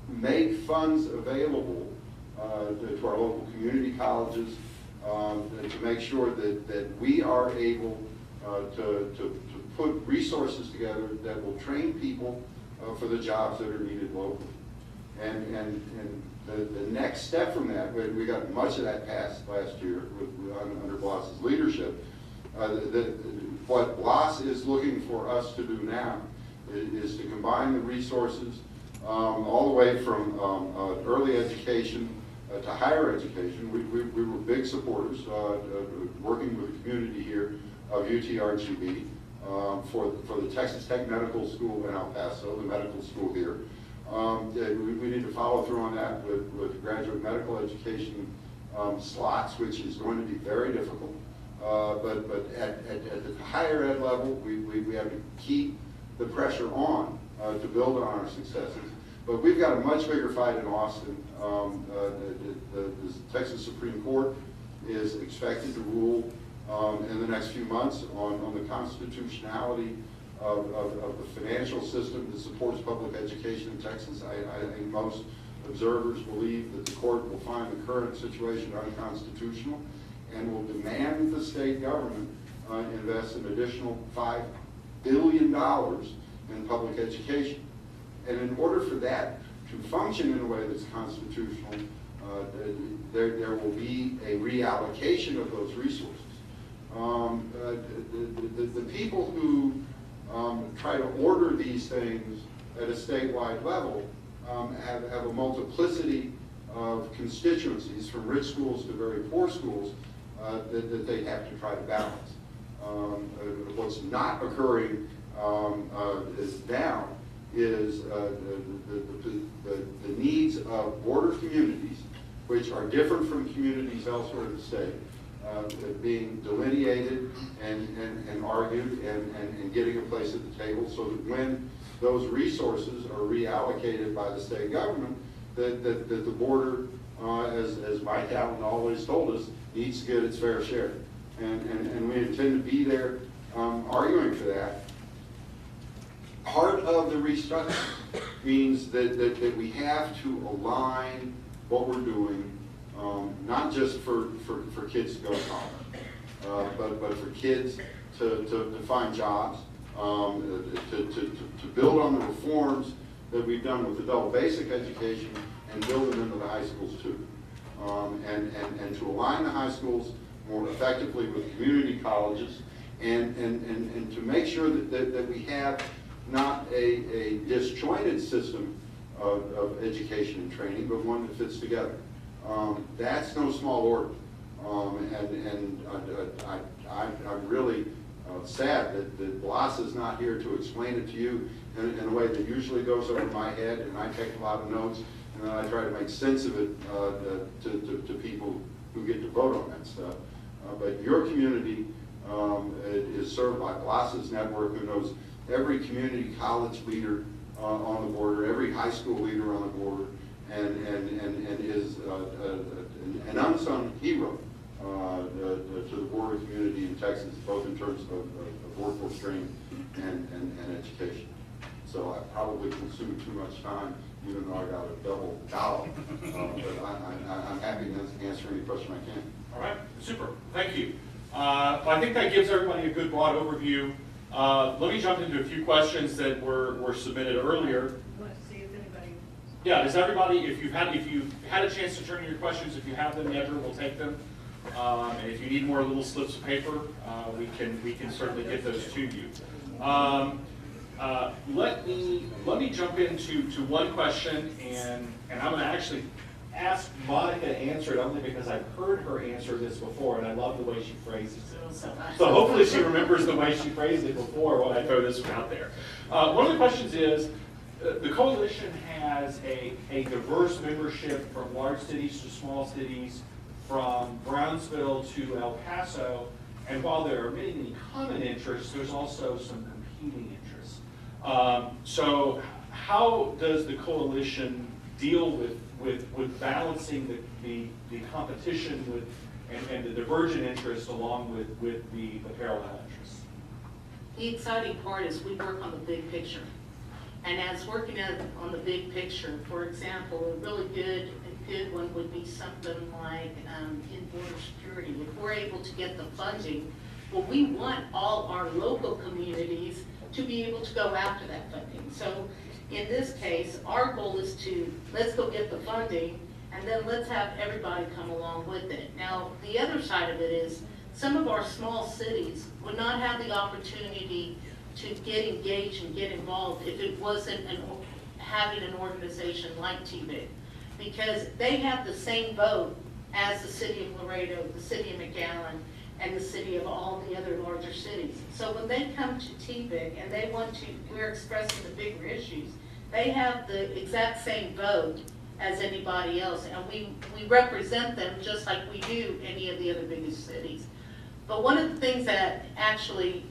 make funds available to our local community colleges to make sure that we are able to put resources together that will train people for the jobs that are needed locally. And the next step from that, we got much of that passed last year under Blas's leadership. What Blas is looking for us to do now is to combine the resources all the way from early education to higher education. We were big supporters, working with the community here of UTRGV for the Texas Tech Medical School in El Paso, the medical school here. We need to follow through on that with graduate medical education slots, which is going to be very difficult. But at the higher ed level, we have to keep the pressure on to build on our successes. But we've got a much bigger fight in Austin. The Texas Supreme Court is expected to rule in the next few months on the constitutionality of the financial system that supports public education in Texas. I think most observers believe that the court will find the current situation unconstitutional and will demand the state government invest an additional $5 billion in public education. And in order for that to function in a way that's constitutional, there will be a reallocation of those resources. The people who try to order these things at a statewide level have a multiplicity of constituencies, from rich schools to very poor schools, that they have to try to balance. What's not occurring now is the needs of border communities, which are different from communities elsewhere in the state, being delineated and argued and getting a place at the table, so that when those resources are reallocated by the state government, that the border, as McAllen always told us, needs to get its fair share. And we intend to be there arguing for that. Part of the restructuring means that we have to align what we're doing, not just for kids to go to college, but for kids to find jobs, to build on the reforms that we've done with adult basic education and build them into the high schools too. And to align the high schools more effectively with community colleges, and to make sure that we have not a disjointed system of education and training, but one that fits together. That's no small order. I'm really sad that Blas is not here to explain it to you in a way that usually goes over my head, and I take a lot of notes, and then I try to make sense of it to people who get to vote on that stuff. But your community is served by Blas's network, who knows every community college leader on the border, every high school leader on the border, and is an unsung hero to the border community in Texas, both in terms of workforce training and education. So I probably consumed too much time, even though I got a double dollop. But I'm happy to answer any question I can. All right, super, thank you. I think that gives everybody a good broad overview. Let me jump into a few questions that were submitted earlier. Want to see if anybody. Yeah, does everybody, if you've had a chance to turn in your questions, if you have them, Nedra will take them. And if you need more little slips of paper, we can certainly get those to you. Let me jump into one question, and I'm going to actually ask Monica to answer it only because I've heard her answer this before, and I love the way she phrases it. So hopefully she remembers the way she phrased it before when I throw this one out there. One of the questions is, the coalition has a diverse membership from large cities to small cities, from Brownsville to El Paso, and while there are many common interests, there's also some competing interests. So how does the coalition deal with balancing the competition and the divergent interests along with the parallel interests? The exciting part is we work on the big picture. And as working on the big picture, for example, a really good one would be something like in border security. If we're able to get the funding, well, we want all our local communities to be able to go after that funding. So in this case, our goal is to, let's go get the funding, and then let's have everybody come along with it. Now, the other side of it is, some of our small cities would not have the opportunity to get engaged and get involved if it wasn't having an organization like TBIC, because they have the same vote as the city of Laredo, the city of McAllen, and the city of all the other larger cities. So when they come to TBIC and they want to, we're expressing the bigger issues, they have the exact same vote as anybody else, and we represent them just like we do any of the other biggest cities. But one of the things that actually,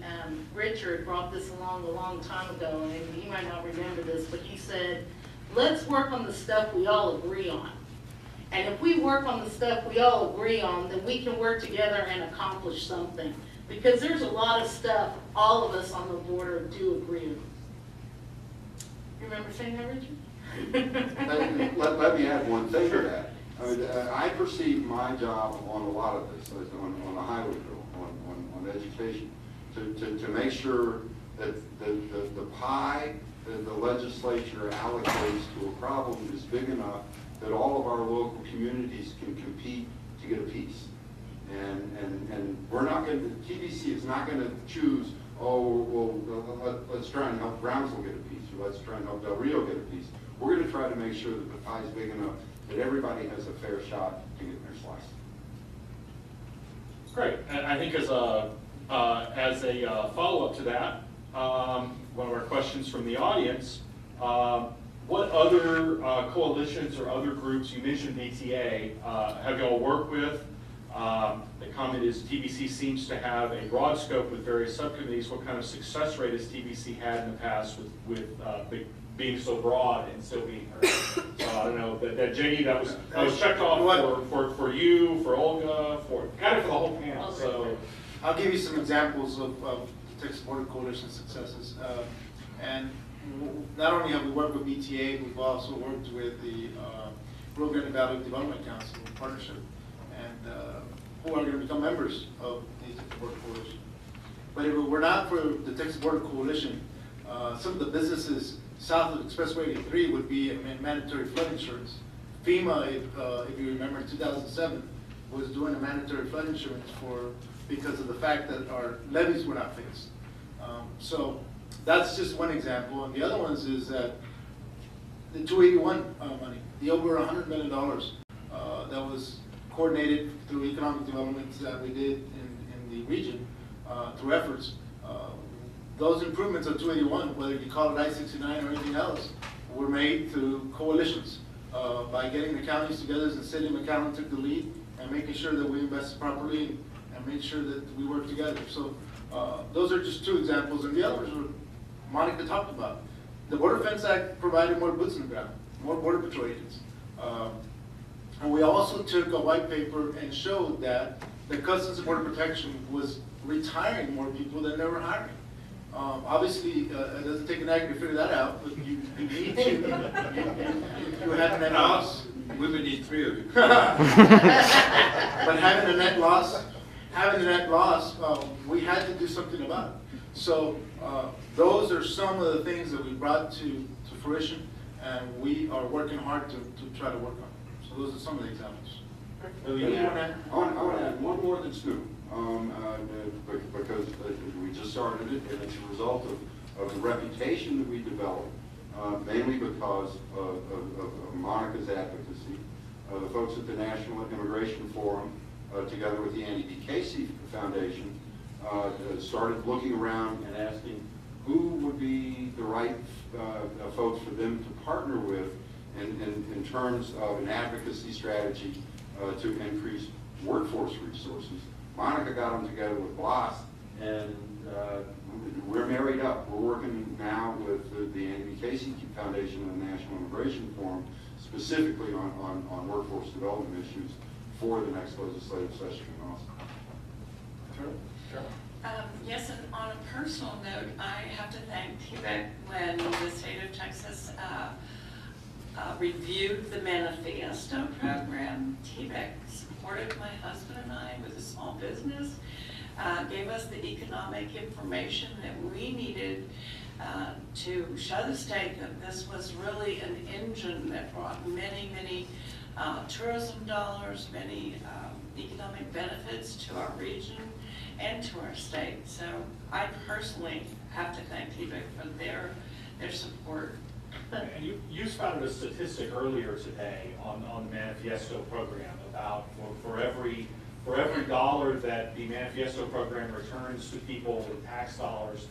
Richard brought this along a long time ago, and you might not remember this, but he said, let's work on the stuff we all agree on. And if we work on the stuff we all agree on, then we can work together and accomplish something. Because there's a lot of stuff all of us on the border do agree on. You remember saying that, Richard? Let me add one thing to that. I mean, I perceive my job on a lot of this, on the highway bill, on education, to make sure that the pie that the legislature allocates to a problem is big enough that all of our local communities can compete to get a piece. And we're not going to, TBC is not going to choose, oh, well, let's try and help Brownsville get a piece, or let's try and help Del Rio get a piece. We're going to try to make sure that the pie is big enough that everybody has a fair shot to get their slice. Great, and I think as a follow-up to that, one of our questions from the audience, what other coalitions or other groups, you mentioned BTA, have y'all worked with? The comment is TBC seems to have a broad scope with various subcommittees. What kind of success rate has TBC had in the past with being so broad and still being heard? So I don't know, that JD, that was checked off for you, for Olga, for kind of for the whole panel. So I'll give you some examples of the Texas Border Coalition successes. And not only have we worked with BTA, we've also worked with the Rio Grande Valley Development Council partnership, and who are going to become members of the Texas Border Coalition. But if it were not for the Texas Border Coalition, some of the businesses south of Expressway 83 would be mandatory flood insurance. FEMA, if you remember, in 2007, was doing a mandatory flood insurance because of the fact that our levees were not fixed. So that's just one example. And the other ones is that the 281 money, the over $100 million that was coordinated through economic developments that we did in the region through efforts. Those improvements of 281, whether you call it I-69 or anything else, were made through coalitions by getting the counties together. The city of McAllen took the lead and making sure that we invested properly and made sure that we work together. So those are just two examples, and the others were Monica talked about. The Border Fence Act provided more boots on the ground, more Border Patrol agents. And we also took a white paper and showed that the Customs and Border Protection was retiring more people than they were hiring. Obviously, it doesn't take an actor to figure that out, but you need to. You had a net loss. We would need 3 of you. But having a net loss, we had to do something about it. So those are some of the things that we brought to fruition, and we are working hard to try to work on it. So those are some of the examples. I want to add one more that's new, because we just started it, and it's a result of the reputation that we developed, mainly because of Monica's advocacy. The folks at the National Immigration Forum, together with the Annie B. Casey Foundation, started looking around and asking who would be the right folks for them to partner with in terms of an advocacy strategy to increase workforce resources. Monica got them together with Blas, and we're married up. We're working now with the Annie B. Casey Foundation and the National Immigration Forum, specifically on workforce development issues for the next legislative session in Austin. Yes, and on a personal note, I have to thank TBEC when the state of Texas reviewed the manifesto program. TBEC supported my husband and I with a small business, gave us the economic information that we needed to show the state that this was really an engine that brought many, many tourism dollars, many economic benefits to our region and to our state. So I personally have to thank TBEC for their support. And you spouted a statistic earlier today on the Manifiesto program about for every dollar that the Manifiesto program returns to people with tax dollars,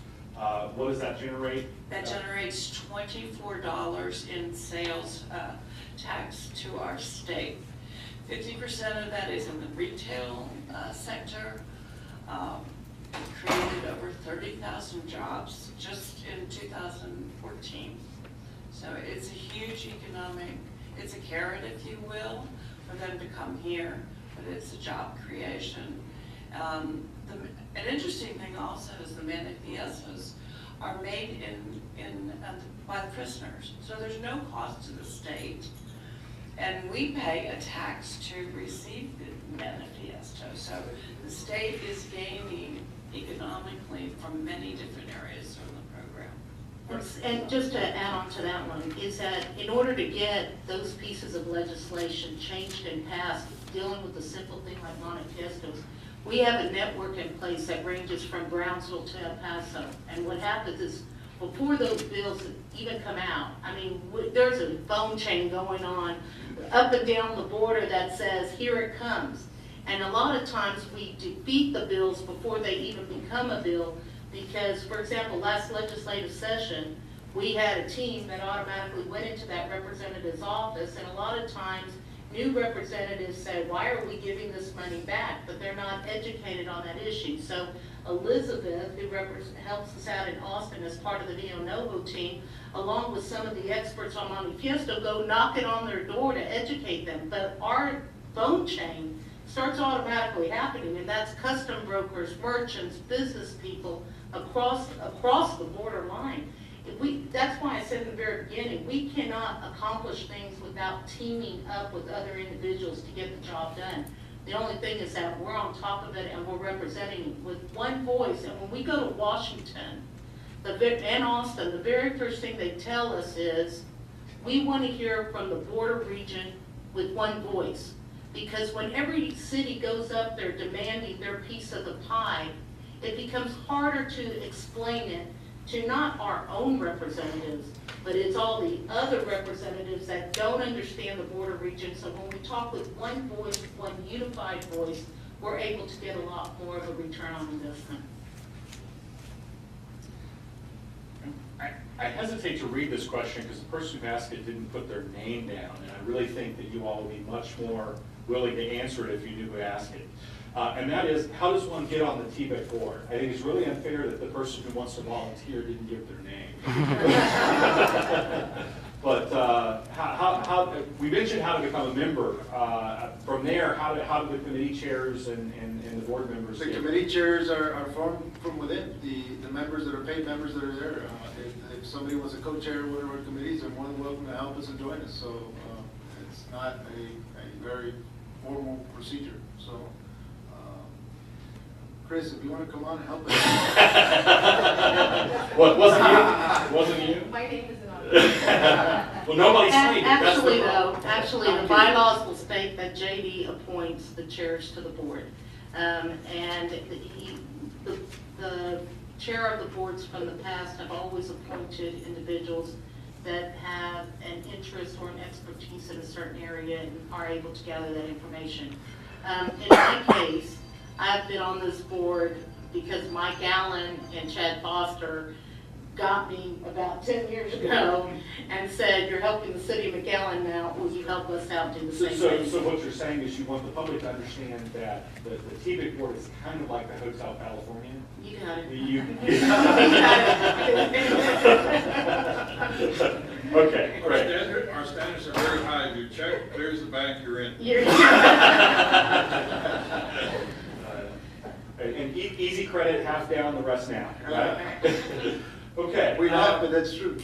what does that generate? That generates $24 in sales tax to our state. 50% of that is in the retail sector. It created over 30,000 jobs just in 2014. So it's a huge economic, it's a carrot, if you will, for them to come here, but it's a job creation. An interesting thing also is the manifestos are made by the prisoners, so there's no cost to the state. And we pay a tax to receive the manifesto, so the state is gaining economically from many different areas of the program. And just to add on to that one, is that in order to get those pieces of legislation changed and passed, dealing with the simple thing like manifestos, we have a network in place that ranges from Brownsville to El Paso. And what happens is, before those bills even come out, I mean, there's a phone chain going on up and down the border that says, here it comes. And a lot of times we defeat the bills before they even become a bill, because, for example, last legislative session, we had a team that automatically went into that representative's office, and a lot of times new representatives say, why are we giving this money back? But they're not educated on that issue. So Elizabeth, who helps us out in Austin as part of the Neo Novo team, along with some of the experts on Manifiesto, go knocking on their door to educate them. But our phone chain starts automatically happening, and that's custom brokers, merchants, business people across the border line. That's why I said in the very beginning, we cannot accomplish things without teaming up with other individuals to get the job done. The only thing is that we're on top of it and we're representing with one voice. And when we go to Washington and Austin, the very first thing they tell us is, we want to hear from the border region with one voice. Because when every city goes up there demanding their piece of the pie, it becomes harder to explain it to not our own representatives, but it's all the other representatives that don't understand the border region. So when we talk with one voice, one unified voice, we're able to get a lot more of a return on investment. I hesitate to read this question because the person who asked it didn't put their name down, and I really think that you all would be much more willing to answer it if you knew who asked it. And that is, how does one get on the TBEC board? I think it's really unfair that the person who wants to volunteer didn't give their name. But we mentioned how to become a member. From there, how do the committee chairs and the board members The get? committee chairs are formed from within, the members that are paid members that are there. If somebody wants to co-chair one of our committees, they're more than welcome to help us and join us. So it's not a very formal procedure. So Chris, if you want to come on and help us. What, wasn't you? Wasn't you? My name isn't on it. Well, nobody's saying it. That's the problem. Actually, the bylaws will state that JD appoints the chairs to the board. And the chair of the boards from the past have always appointed individuals that have an interest or an expertise in a certain area and are able to gather that information. In my case, I've been on this board because McAllen and Chad Foster got me about 10 years ago and said, you're helping the city of McAllen now, will you help us out do the same thing? So what you're saying is you want the public to understand that the TBEC board is kind of like the Hotel California? You got it. Okay, great. Our standards are very high. You check, there's the bank you're in. And easy credit, half down, the rest now, right? Okay. We laugh, but that's true.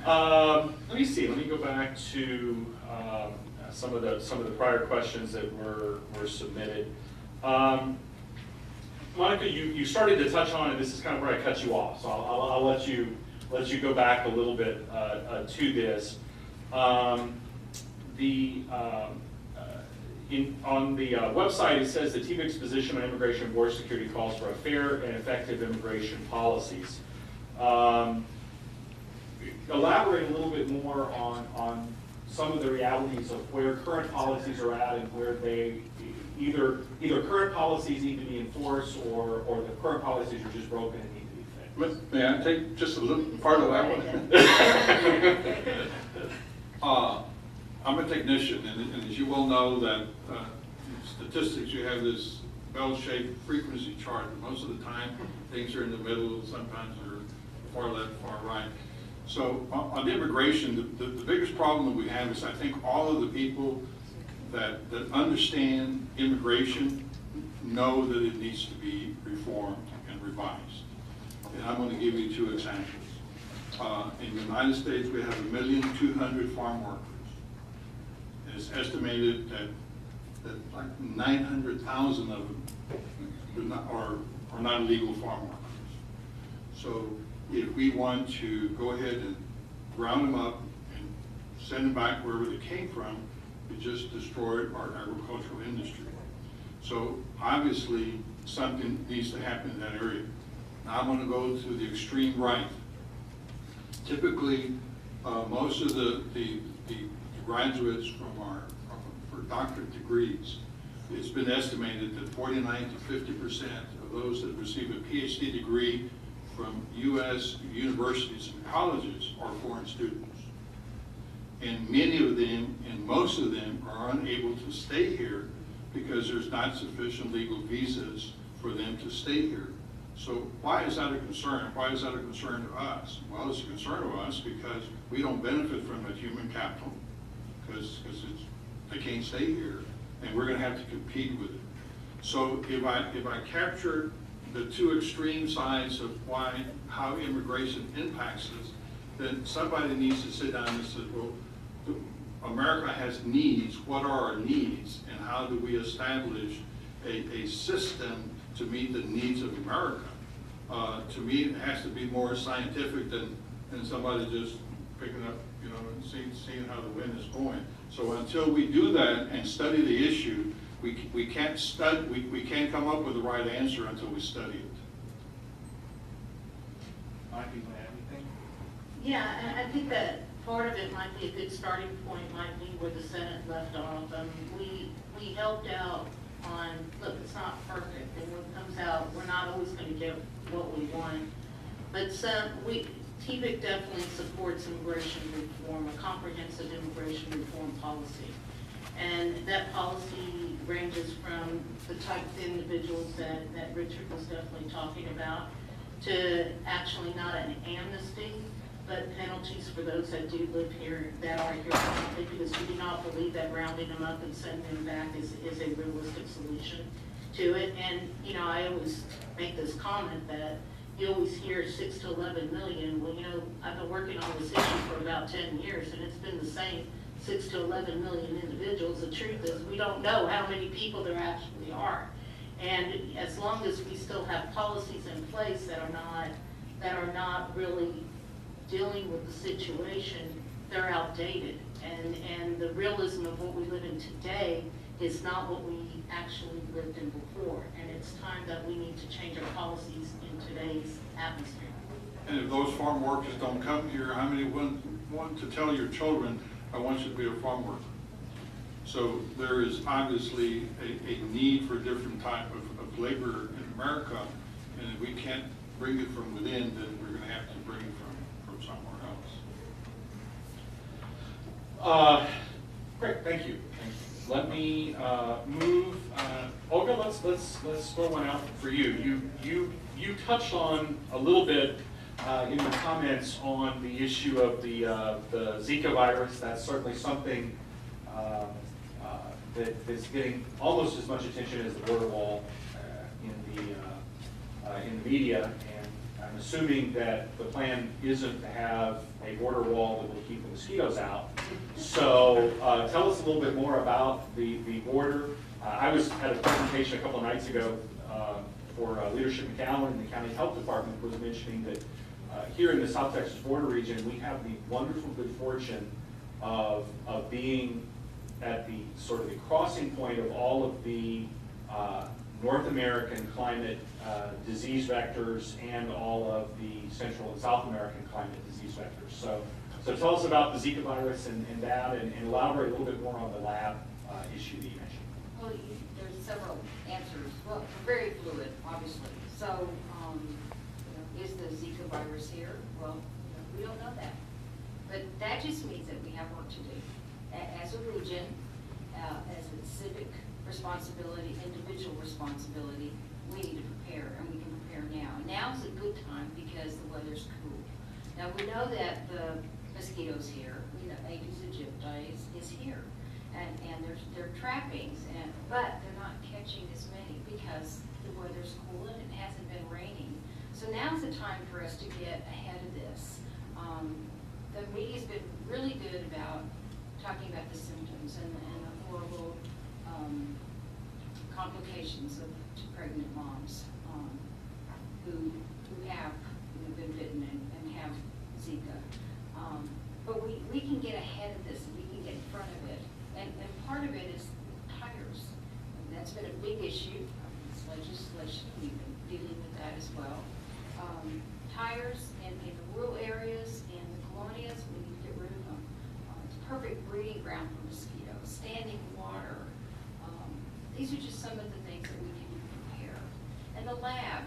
Let me see. Let me go back to some of the prior questions that were submitted. Monica, you started to touch on, and this is kind of where I cut you off. So I'll let you go back a little bit to this. On the website, it says the TBEC's position on immigration and border security calls for a fair and effective immigration policies. Elaborate a little bit more on some of the realities of where current policies are at and where they either current policies need to be enforced or the current policies are just broken and need to be fixed. May I take just a little part of that one? I'm a technician, and as you well know, that statistics, you have this bell-shaped frequency chart. Most of the time, things are in the middle, sometimes they're far left, far right. So on immigration, the biggest problem that we have is I think all of the people that understand immigration know that it needs to be reformed and revised. And I'm going to give you 2 examples. In the United States, we have 1,200,000 farm workers. And it's estimated that like 900,000 of them are not legal farm workers. So if we want to go ahead and round them up and send them back wherever they came from, it just destroyed our agricultural industry. So obviously, something needs to happen in that area. Now I'm going to go to the extreme right. Typically, most of the graduates for doctorate degrees, it's been estimated that 49 to 50% of those that receive a PhD degree from U.S. universities and colleges are foreign students. And many of them, and most of them, are unable to stay here because there's not sufficient legal visas for them to stay here. So why is that a concern? Why is that a concern to us? Well, it's a concern to us because we don't benefit from that human capital because they can't stay here, and we're going to have to compete with it. So if I capture the 2 extreme sides of how immigration impacts us, then somebody needs to sit down and say, well, America has needs. What are our needs, and how do we establish a system to meet the needs of America? To me, it has to be more scientific than somebody just picking up, and seeing how the wind is going. So until we do that and study the issue, we can't come up with the right answer until we study it. Mike, you want to add anything? Yeah, and I think that part of it might be a good starting point, might be where the Senate left off. We helped out on, look, it's not perfect, and when it comes out, we're not always going to get what we want. But TVIC definitely supports immigration reform, a comprehensive immigration reform policy. And that policy ranges from the type of individuals that Richard was definitely talking about, to actually not an amnesty, but penalties for those that do live here, that are here currently, because we do not believe that rounding them up and sending them back is a realistic solution to it. And, I always make this comment that you always hear 6 to 11 million. Well, I've been working on this issue for about 10 years, and it's been the same 6 to 11 million individuals. The truth is, we don't know how many people there actually are. And as long as we still have policies in place that are not really dealing with the situation, they're outdated. And the realism of what we live in today is not what we actually lived in before. And it's time that we need to change our policies in today's atmosphere. And if those farm workers don't come here, how many want to tell your children, I want you to be a farm worker? So there is obviously a need for a different type of labor in America, and if we can't bring it from within, then we're going to have to bring it from somewhere else. Great, thank you. Let me move. Olga, let's throw one out for you. You touched on a little bit in your comments on the issue of the Zika virus. That's certainly something that's getting almost as much attention as the border wall in the media. And I'm assuming that the plan isn't to have a border wall that will keep the mosquitoes out. So tell us a little bit more about the border. I was at a presentation a couple of nights ago for Leadership McAllen, and the county health department was mentioning that here in the South Texas border region, we have the wonderful good fortune of being at the sort of the crossing point of all of the North American climate disease vectors and all of the Central and South American climate disease vectors. So tell us about the Zika virus and that, and elaborate a little bit more on the lab issue that you mentioned. Well, there's several answers. Well, we're very fluid, obviously. So, is the Zika virus here? Well, we don't know that. But that just means that we have work to do. As a region, as a civic responsibility, individual responsibility, we need to prepare, and we can prepare now. Now is a good time because the weather's cool. Now, we know that the mosquitoes here, we know Aedes aegypti is here, and they're trappings, but they're not catching as many because the weather's cool and it hasn't been raining. So now's the time for us to get ahead of this. The media's been really good about talking about the symptoms and the horrible complications of pregnant moms who have been bitten and have Zika. But we can get ahead of this, and we can get in front of it. And part of it is tires. And that's been a big issue. This legislation, we've been dealing with that as well. Tires in the rural areas and the colonias, we need to get rid of them. It's a perfect breeding ground for mosquitoes, standing water. These are just some of the things that we can prepare. And the lab,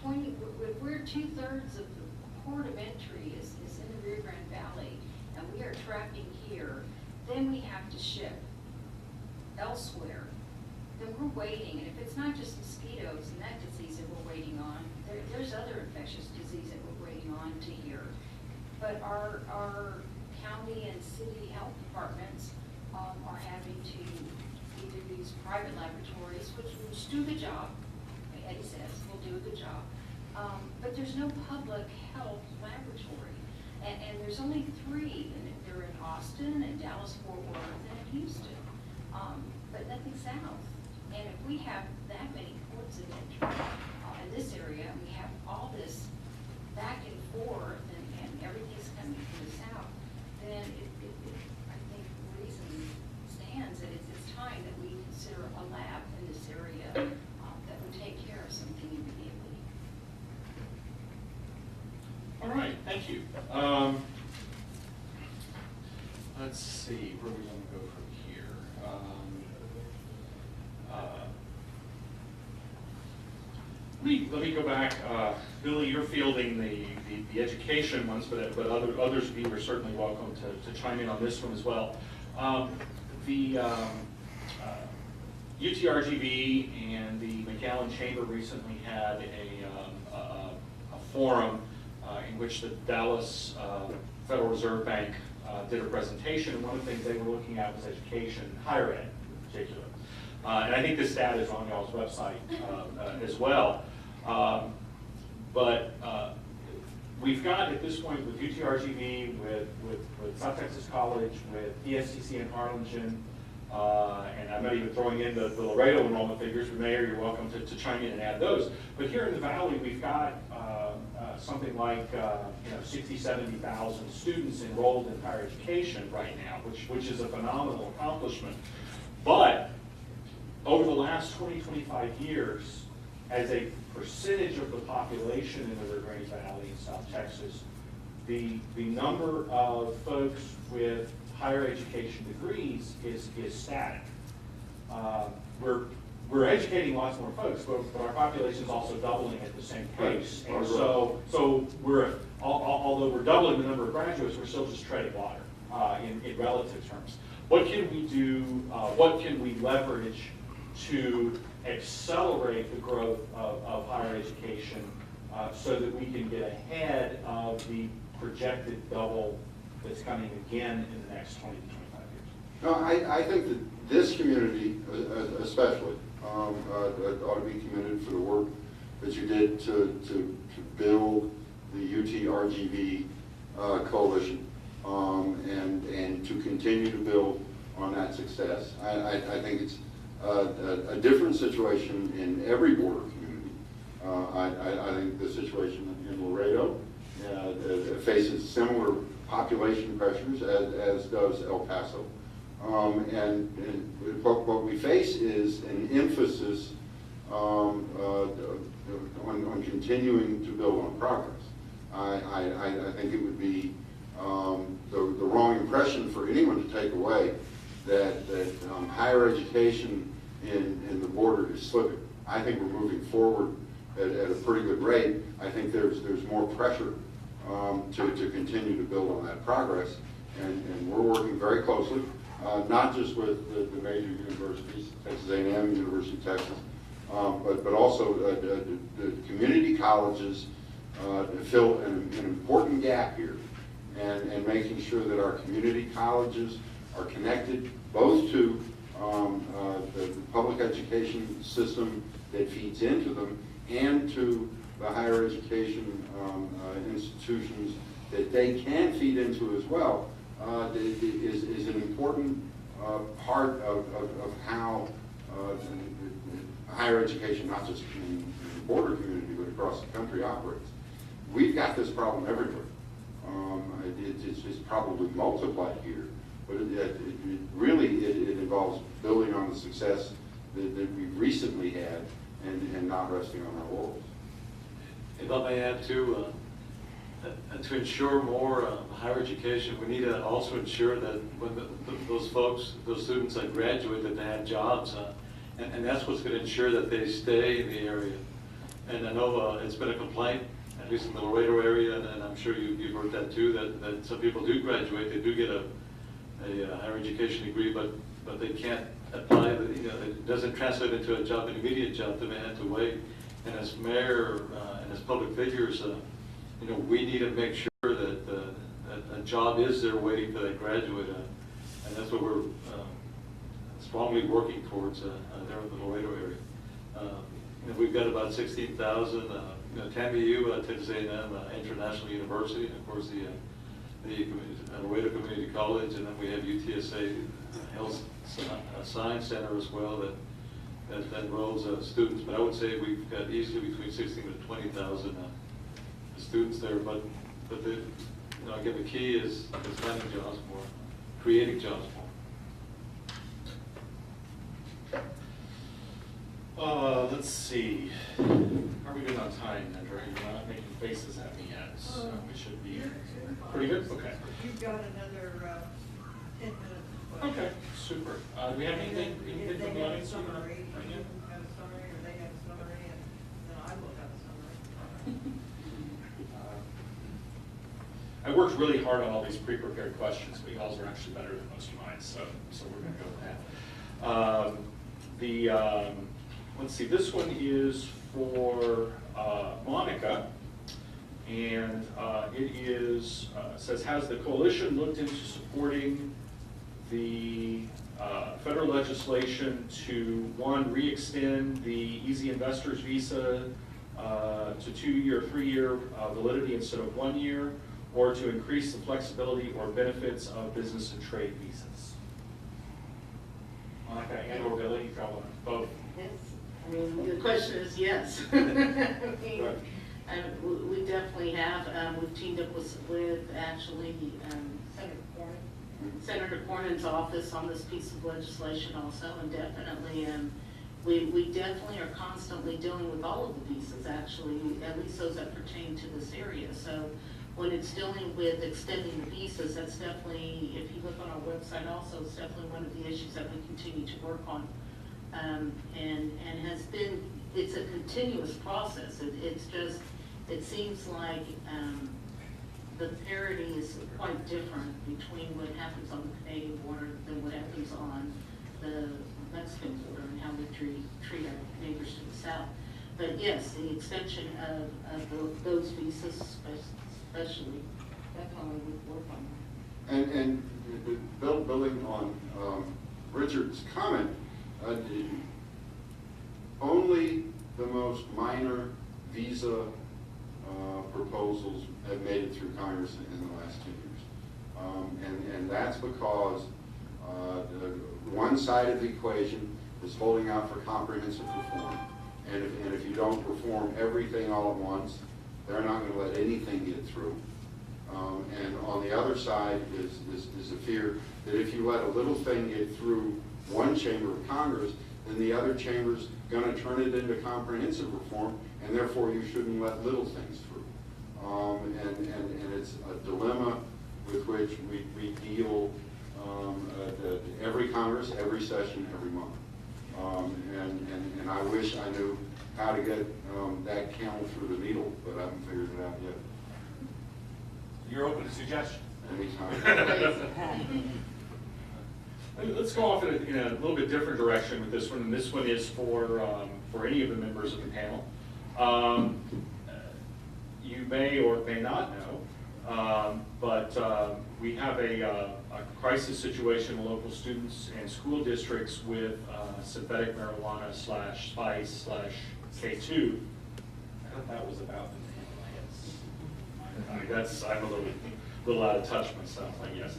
we're 2/3 of the port of entry is in the Rio Grande Valley, and we are trapping here. Then we have to ship elsewhere. Then we're waiting, and if it's not just mosquitoes and that disease that we're waiting on, there's other infectious disease that we're waiting on to here. But our county and city health departments are having to either use private laboratories, which do a good job. Eddie says will do a good job. But there's no public health laboratory. And there's only 3, and they're in Austin and Dallas, Fort Worth, and Houston. But nothing south. And if we have that many ports of entry in this area, and we have all this back and forth, and everything's coming from the south, then I think reason stands that it's time that we consider a lab in this area that would take care of something immediately. All right, thank you. Let's see, where are we going to go from here? Let me go back. Billy, you're fielding the education ones, but others of you are certainly welcome to chime in on this one as well. The UTRGV and the McAllen Chamber recently had a forum in which the Dallas Federal Reserve Bank did a presentation, and one of the things they were looking at was education, higher ed in particular. And I think this stat is on y'all's website as well. But we've got, at this point, with UTRGV, with South Texas College, with ESCC in Harlingen, and I'm not even throwing in the Laredo enrollment figures, but Mayor, you're welcome to chime in and add those. But here in the Valley, we've got something like 60,000, 70,000 students enrolled in higher education right now, which is a phenomenal accomplishment. But over the last 20, 25 years, as a percentage of the population in the Rio Grande Valley in South Texas, the number of folks with higher education degrees is static. We're educating lots more folks, but our population is also doubling at the same pace. And so although we're doubling the number of graduates, we're still just treading water in relative terms. What can we do? What can we leverage to accelerate the growth of higher education so that we can get ahead of the projected double that's coming again in the next 20 to 25 years? No, I think that this community especially ought to be commended for the work that you did to build the UTRGV coalition and to continue to build on that success. I think it's a different situation in every border community. I think the situation in Laredo faces similar population pressures as does El Paso. And what we face is an emphasis on continuing to build on progress. I think it would be the wrong impression for anyone to take away that higher education in the border is slipping. I think we're moving forward at a pretty good rate. I think there's more pressure to continue to build on that progress, and we're working very closely, not just with the major universities, Texas A&M, University of Texas, but also the community colleges fill an important gap here, and making sure that our community colleges are connected both to the public education system that feeds into them and to the higher education institutions that they can feed into as well, is an important part of how higher education, not just in the border community, but across the country operates. We've got this problem everywhere. It's probably multiplied here, but it involves building on the success that we've recently had and not resting on our laurels. If I may add too, to ensure more higher education, we need to also ensure that when those students that graduate, that they have jobs, and that's what's going to ensure that they stay in the area. And I know it's been a complaint, at least in the Laredo area, and I'm sure you've heard that too, that some people do graduate, they do get a higher education degree, but they can't apply, it doesn't translate into a job, an immediate job, they may have to wait. And as mayor and as public figures, we need to make sure that a job is there waiting for that graduate, and that's what we're strongly working towards there in the Laredo area. We've got about 16,000. TAMU, Texas A&M International University, and of course the Laredo Community College, and then we have UTSA Health Science Center as well that enrolls students. But I would say we've got easily between 16,000 to 20,000 students there. But again, the key is finding jobs more, creating jobs more. Let's see. Are we good on time, Andrew? You're not making faces at me yet. So we should be pretty good. Okay. You've got another 10 minutes. Okay. Super. Do we have anything If from they the have a audience? summary, you have a summary, or they have a summary, and then I will have a summary. I worked really hard on all these pre-prepared questions, but y'all's are actually better than most of mine, so we're going to go with that. Let's see, this one is for Monica, and it is says, has the coalition looked into supporting the federal legislation to, one, re-extend the Easy Investors Visa to 2-year, 3-year validity instead of 1 year, or to increase the flexibility or benefits of business and trade visas? Monica and or Billy, you probably want both. Yes, I mean, the question is yes. I mean, we definitely have, we've teamed up with actually Senator Cornyn's office on this piece of legislation also, and definitely, we definitely are constantly dealing with all of the visas, actually, at least those that pertain to this area. So when it's dealing with extending the visas, that's definitely, if you look on our website also, it's definitely one of the issues that we continue to work on. And has been, it's a continuous process. It's just, it seems like the parity is quite different between what happens on the Canadian border than what happens on the Mexican border and how we treat our neighbors to the south. But yes, the extension of those visas especially, definitely would work on that. And building on Richard's comment, only the most minor visa proposals have made it through Congress in the last 2 years. And that's because one side of the equation is holding out for comprehensive reform. And if you don't reform everything all at once, they're not going to let anything get through. And on the other side is a fear that if you let a little thing get through one chamber of Congress, then the other chamber's going to turn it into comprehensive reform, and therefore you shouldn't let little things through. And it's a dilemma with which we deal every Congress, every session, every month. And I wish I knew how to get that camel through the needle, but I haven't figured it out yet. You're open to suggestion. Anytime. Let's go off in a little bit different direction with this one, and this one is for any of the members of the panel. you may or may not know, but we have a crisis situation in local students and school districts with synthetic marijuana / spice / K2. I thought that was about the I'm a little out of touch myself, I guess.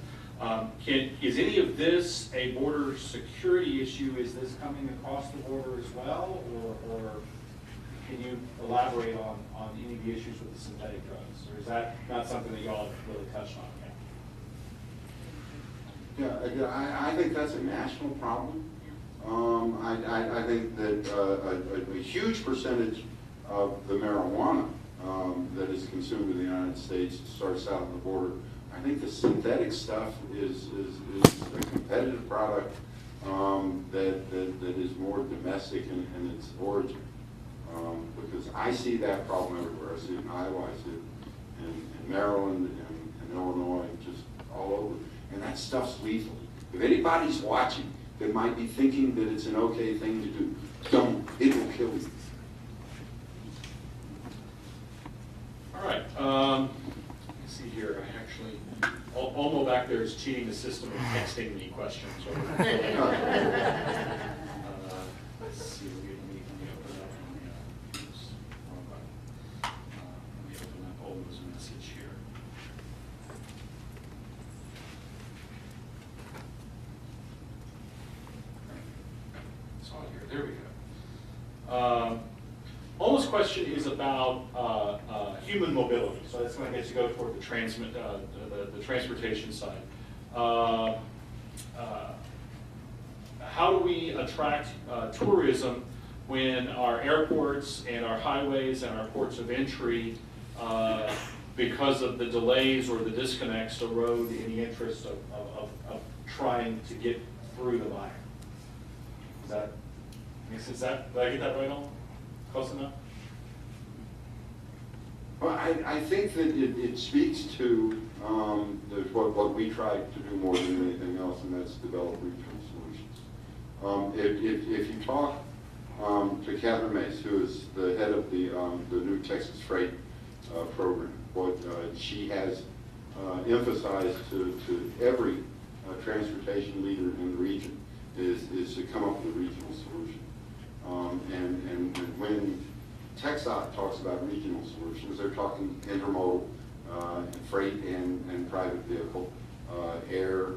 Is any of this a border security issue? Is this coming across the border as well, or can you elaborate on any of the issues with the synthetic drugs, or is that not something that y'all have really touched on yet? Yeah, I think that's a national problem. I think that a huge percentage of the marijuana that is consumed in the United States starts out on the border. I think the synthetic stuff is a competitive product that is more domestic in its origin. Because I see that problem everywhere. I see it in Iowa, I see it in Maryland, and Illinois, just all over. And that stuff's lethal. If anybody's watching that might be thinking that it's an okay thing to do, don't. It will kill you. All right. Let's see here. I actually, Olmo back there is cheating the system and texting me questions. Let's see. Let me open up. Oops, wrong button. Let me open up Olmo's message here. It's on here. There we go. Olmo's question is about human mobility, so that's going to get to go toward the transportation side. How do we attract tourism when our airports and our highways and our ports of entry, because of the delays or the disconnects, erode any interest of trying to get through the buyer? Did I get that right on? Close enough? Well, I think that it speaks to what we try to do more than anything else, and that's develop regional solutions. If you talk to Catherine Mace, who is the head of the new Texas Freight program, what she has emphasized to every transportation leader in the region is to come up with a regional solution. And when TxDOT talks about regional solutions, they're talking intermodal, freight and private vehicle, air,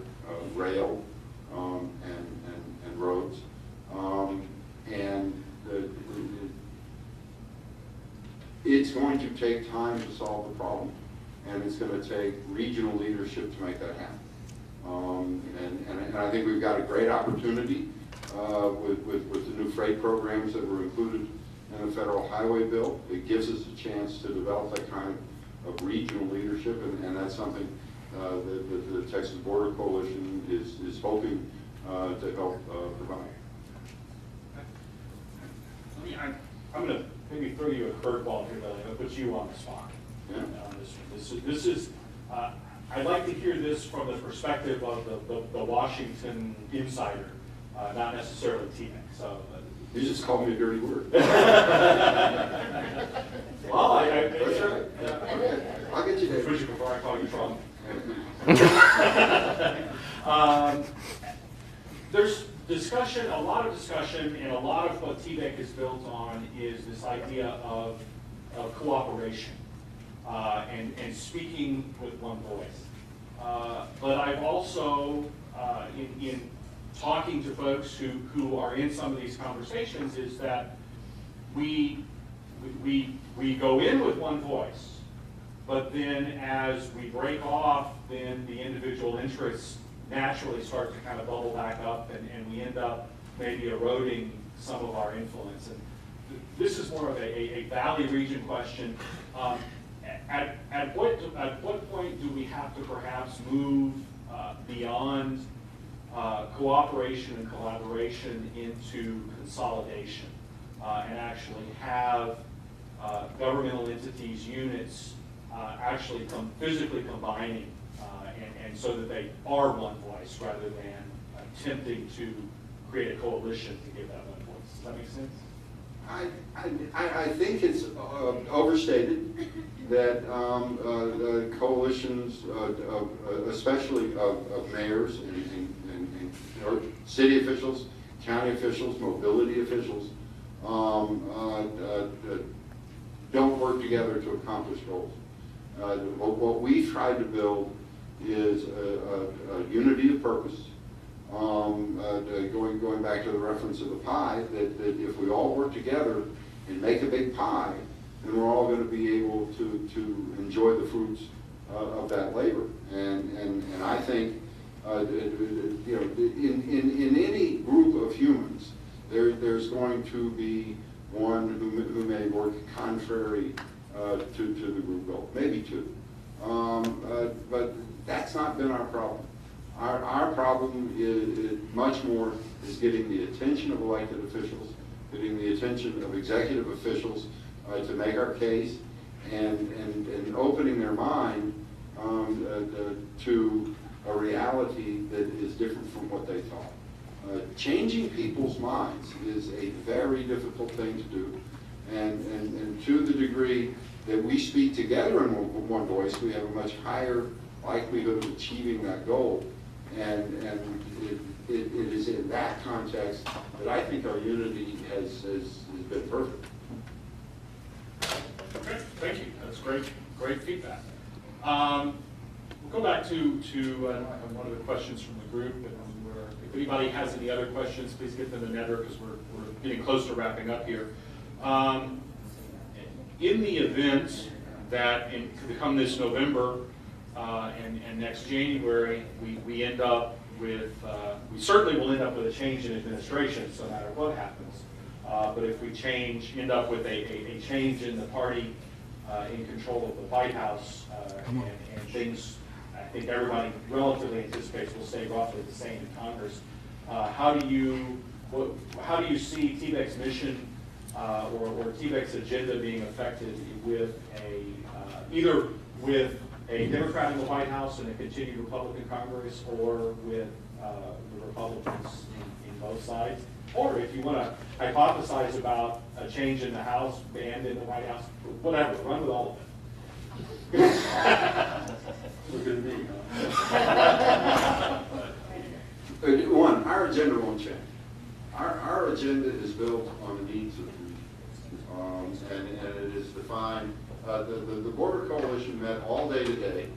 rail, and roads. It's going to take time to solve the problem, and it's going to take regional leadership to make that happen. And I think we've got a great opportunity with the new freight programs that were included in the federal highway bill. It gives us a chance to develop that kind of regional leadership, and that's something that the Texas Border Coalition is hoping to help provide. I'm going to maybe throw you a curveball here, but I'm going to put you on the spot. Yeah. This is I'd like to hear this from the perspective of the Washington insider, not necessarily T-Mec. So You just called me a dirty word. well, That's right. Okay. I'll get you there. Switch it before I call you Trump. There's discussion, a lot of discussion, and a lot of what TVEC is built on is this idea of cooperation and speaking with one voice. But I've also, in talking to folks who are in some of these conversations, is that we go in with one voice, but then as we break off, then the individual interests naturally start to kind of bubble back up, and we end up maybe eroding some of our influence. And this is more of a Valley region question. At what point do we have to perhaps move beyond cooperation and collaboration into consolidation and actually have governmental entities, units actually physically combining and so that they are one voice rather than attempting to create a coalition to give that one voice? Does that make sense? I think it's overstated that the coalitions, especially of mayors or city officials, county officials, mobility officials, don't work together to accomplish goals. What we've tried to build is a unity of purpose. Going back to the reference of the pie, that if we all work together and make a big pie, then we're all going to be able to enjoy the fruits of that labor. And I think you know, in any group of humans, there's going to be one who may work contrary to the group goal, maybe two. But that's not been our problem. Our problem is much more is getting the attention of elected officials, getting the attention of executive officials to make our case, and opening their mind to a reality that is different from what they thought. Changing people's minds is a very difficult thing to do, and to the degree that we speak together in one voice, we have a much higher likelihood of achieving that goal. And it is in that context that I think our unity has been perfect. Okay, thank you. That's great feedback. We'll go back to one of the questions from the group, and if anybody has any other questions, please get them to Nedra because we're getting close to wrapping up here. In the event that come this November and next January, we end up with, we certainly will end up with a change in administration, no matter what happens. But if we end up with a change in the party in control of the White House, and things, I think everybody relatively anticipates will stay roughly the same in Congress. How do you see TVEC's mission or TVEC's agenda being affected with either with a Democrat in the White House and a continued Republican Congress, or with the Republicans in both sides? Or if you want to hypothesize about a change in the House and in the White House, whatever, run with all of it. Look at me. One, our agenda won't change. Our agenda is built on the needs of the region, and it is defined. The Border Coalition met all day today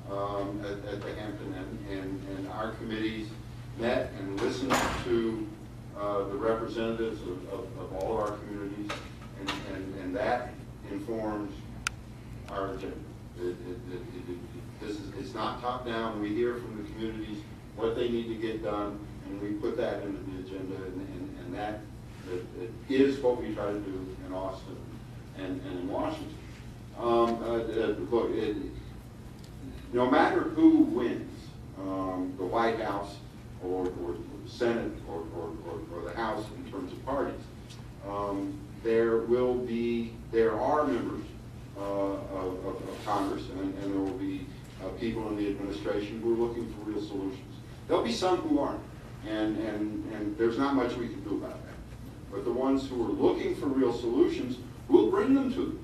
at the Hampton Inn, and our committees met and listened to the representatives of all of our communities, and that informs our agenda. It's not top down. We hear from the communities what they need to get done, and we put that into the agenda, and that is what we try to do in Austin and in Washington. Look, no matter who wins, the White House or the Senate or the House in terms of parties, there are members of Congress, and there will be people in the administration who are looking for real solutions. There'll be some who aren't, and there's not much we can do about that. But the ones who are looking for real solutions, we'll bring them to them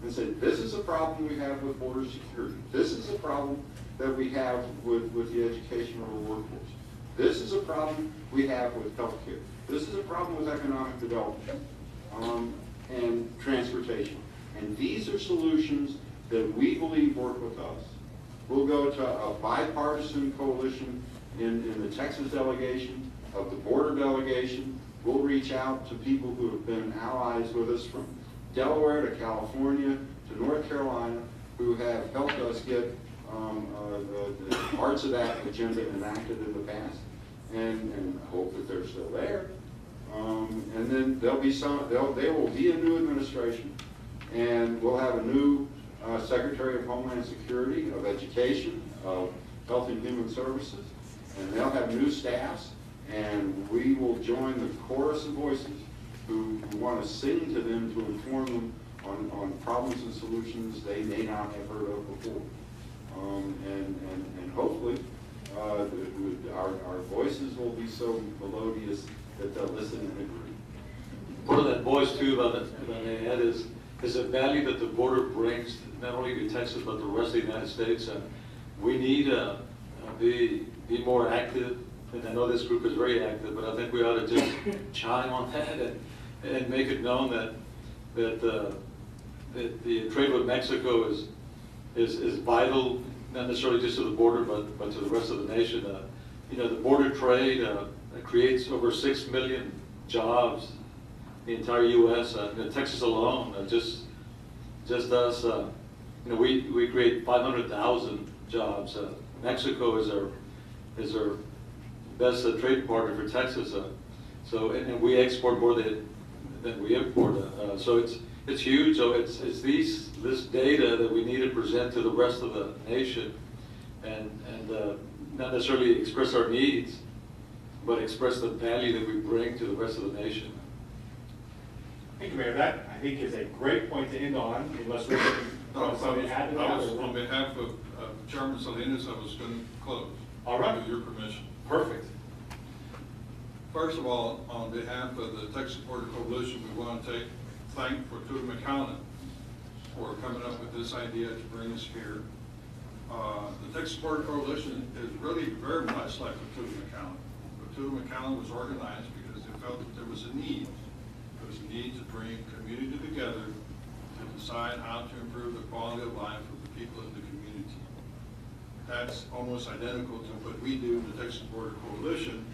and say, this is a problem we have with border security. This is a problem that we have with the educational workforce. This is a problem we have with healthcare. This is a problem with economic development and transportation. And these are solutions that we believe work with us. We'll go to a bipartisan coalition in the Texas delegation, of the border delegation. We'll reach out to people who have been allies with us from Delaware to California to North Carolina, who have helped us get the parts of that agenda enacted in the past, and hope that they're still there. And then there will be a new administration, and we'll have a new Secretary of Homeland Security, of Education, of Health and Human Services, and they'll have new staffs, and we will join the chorus of voices who want to sing to them to inform them on problems and solutions they may not have heard of before. And hopefully our voices will be so melodious that they'll listen and agree. part of that voice too, if I may add, is the value that the border brings not only to Texas but the rest of the United States. And we need to be more active. And I know this group is very active, but I think we ought to just chime on that and make it known that the trade with Mexico is vital, not necessarily just to the border, but to the rest of the nation. You know, the border trade creates over 6 million jobs in the entire U.S. Texas alone just does. You know, we create 500,000 jobs. Mexico is our best trade partner for Texas. And we export more than we import. So it's huge. So it's this data that we need to present to the rest of the nation, and not necessarily express our needs, but express the value that we bring to the rest of the nation. Thank you, Mayor. That, I think, is a great point to end on, unless we can something to add to that. On behalf of Chairman Salinas, I was going to close. All right. With your permission. Perfect. First of all, on behalf of the Texas Border Coalition, we want to thank Fortuna McAllen for coming up with this idea to bring us here. The Texas Border Coalition is really very much like Fortuna McAllen. Fortuna McAllen was organized because they felt that there was a need. There was a need to bring community together to decide how to improve the quality of life of the people in the community. That's almost identical to what we do in the Texas Border Coalition,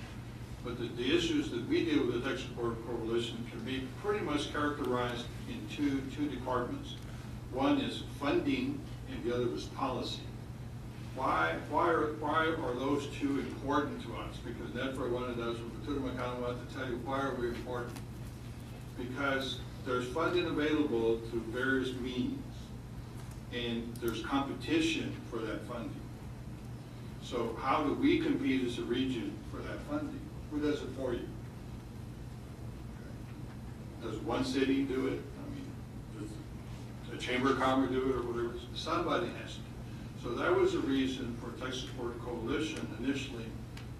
but the issues that we deal with the Texas Border Coalition can be pretty much characterized in two departments. One is funding and the other is policy. Why are those two important to us? Because NEDFRA wanted us, and Fortuna McAllen wanted to tell you why are we important. Because there's funding available through various means, and there's competition for that funding. So how do we compete as a region for that funding? Who does it for you? Does one city do it? I mean, does the Chamber of Commerce do it or whatever? Somebody has to. So that was the reason for Texas Border Coalition initially,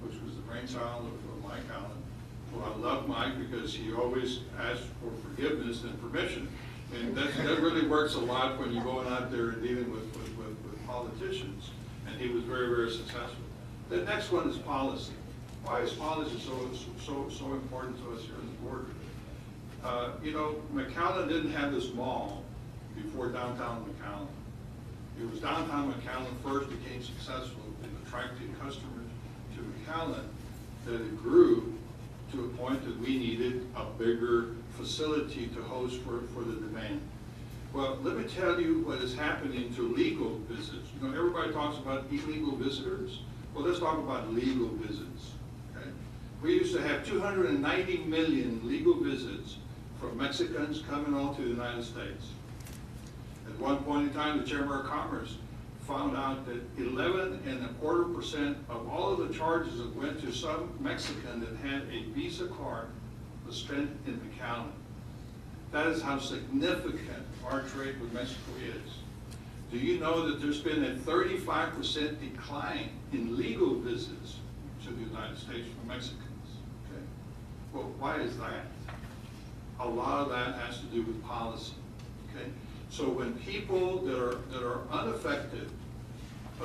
which was the brainchild of Mike Allen. Well, I love Mike because he always asks for forgiveness and permission. And that really works a lot when you're going out there and dealing with politicians. And he was very, very successful. The next one is policy. Why is policy so important to us here on the border? You know, McAllen didn't have this mall before downtown McAllen. It was downtown McAllen first became successful in attracting customers to McAllen that it grew to a point that we needed a bigger facility to host for the demand. Well, let me tell you what is happening to legal visits. You know, everybody talks about illegal visitors. Well, let's talk about legal visits. Okay? We used to have 290 million legal visits from Mexicans coming on to the United States. At one point in time, the Chamber of Commerce found out that 11.25% of all of the charges that went to some Mexican that had a Visa card was spent in McAllen. That is how significant our trade with Mexico is. Do you know that there's been a 35% decline in legal visits to the United States from Mexicans? Okay. Well, why is that? A lot of that has to do with policy. Okay. So when people that are unaffected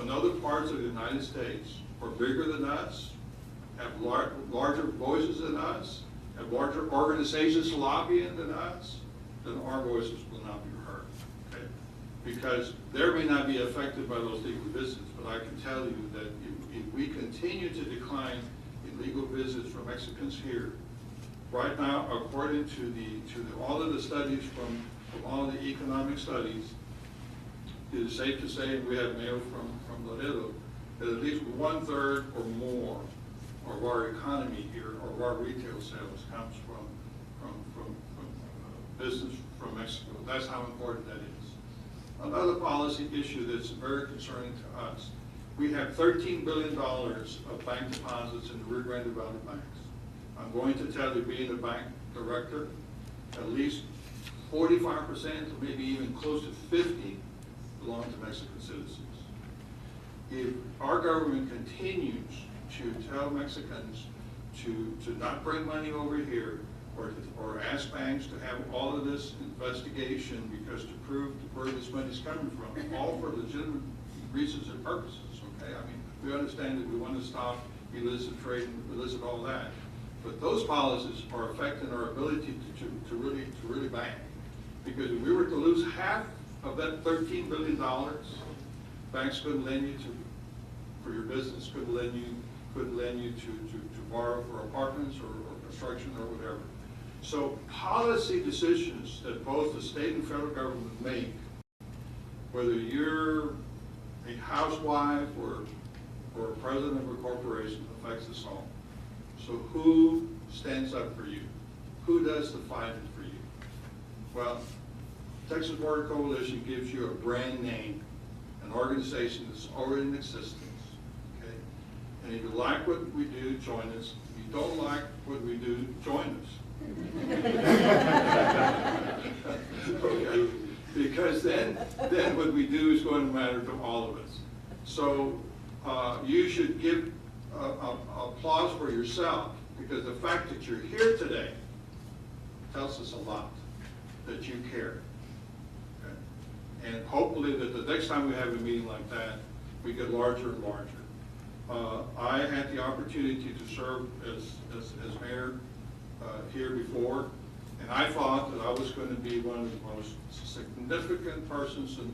in other parts of the United States are bigger than us, have larger voices than us, have larger organizations lobbying than us, then our voices will not be heard. Okay? Because they may not be affected by those legal visits, but I can tell you that if we continue to decline in legal visits from Mexicans here, right now, according to all of the studies from all the economic studies, it is safe to say, and we have mail from Laredo, that at least 1/3 or more of our economy here, or of our retail sales, comes from business from Mexico. That's how important that is. Another policy issue that's very concerning to us, we have $13 billion of bank deposits in the Rio Grande Valley banks. I'm going to tell you, being a bank director, at least 45%, or maybe even close to 50%, belong to Mexican citizens. If our government continues to tell Mexicans to not bring money over here, or ask banks to have all of this investigation because to prove where this money's coming from, all for legitimate reasons and purposes, okay? I mean, we understand that we want to stop illicit trade and illicit all that, but those policies are affecting our ability to really bank. Because if we were to lose half of that $13 billion, banks couldn't lend you for your business, couldn't lend you to borrow for apartments or construction or whatever. So policy decisions that both the state and federal government make, whether you're a housewife or a president of a corporation, affects us all. So who stands up for you? Who does the fighting for you? Well, Texas Border Coalition gives you a brand name, an organization that's already in existence, okay? And if you like what we do, join us. If you don't like what we do, join us. Okay? Because then what we do is going to matter to all of us. So you should give applause for yourself, because the fact that you're here today tells us a lot, that you care. Okay? And hopefully that the next time we have a meeting like that, we get larger and larger. I had the opportunity to serve as mayor here before, and I thought that I was going to be one of the most significant persons in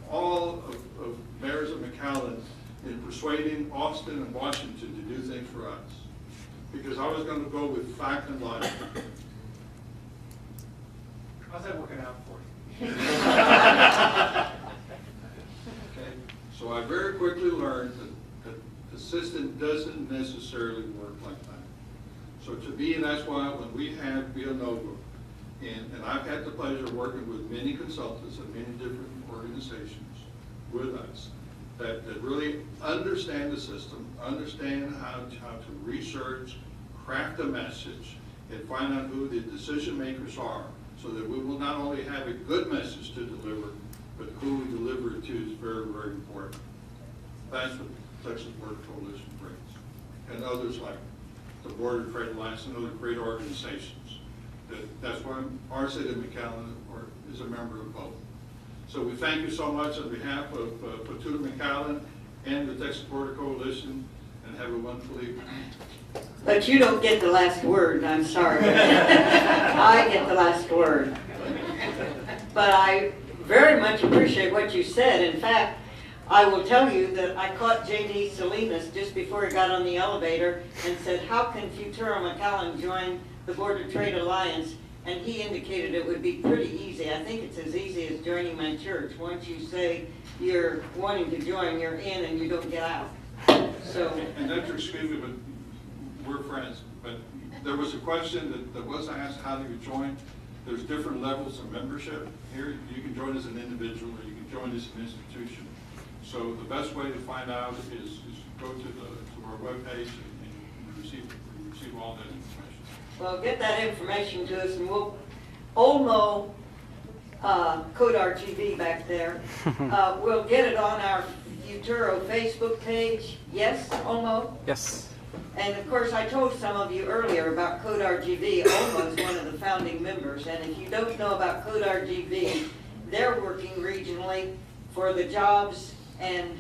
all of mayors of McAllen in persuading Austin and Washington to do things for us. Because I was going to go with fact and logic. How's that working out for you? Okay, so I very quickly learned that the system doesn't necessarily work like that. So to me, that's why when we have Villanova, and I've had the pleasure of working with many consultants and many different organizations with us that really understand the system, understand how to research, craft a message, and find out who the decision makers are, so that we will not only have a good message to deliver, but who we deliver it to is very, very important. That's what Texas Border Coalition brings, and others like the Border Trade Alliance and other great organizations. That's why our city of McAllen is a member of both. So we thank you so much on behalf of Patuta McAllen and the Texas Border Coalition, and have a wonderful evening. But you don't get the last word, I'm sorry. I get the last word. But I very much appreciate what you said. In fact, I will tell you that I caught J.D. Salinas just before he got on the elevator and said, how can Futuro McAllen join the Border Trade Alliance? And he indicated it would be pretty easy. I think it's as easy as joining my church. Once you say you're wanting to join, you're in and you don't get out. So. And that's your excuse, but we're friends. But there was a question that was asked, how do you join? There's different levels of membership. Here, you can join as an individual or you can join as an institution. So the best way to find out is go to our webpage and receive all that information. Well, get that information to us, and we'll, Olmo, Code RGV back there, we'll get it on our Futuro Facebook page. Yes, Olmo? Yes. And of course, I told some of you earlier about Code RGV. Olmo is one of the founding members, and if you don't know about Code RGV, they're working regionally for the jobs and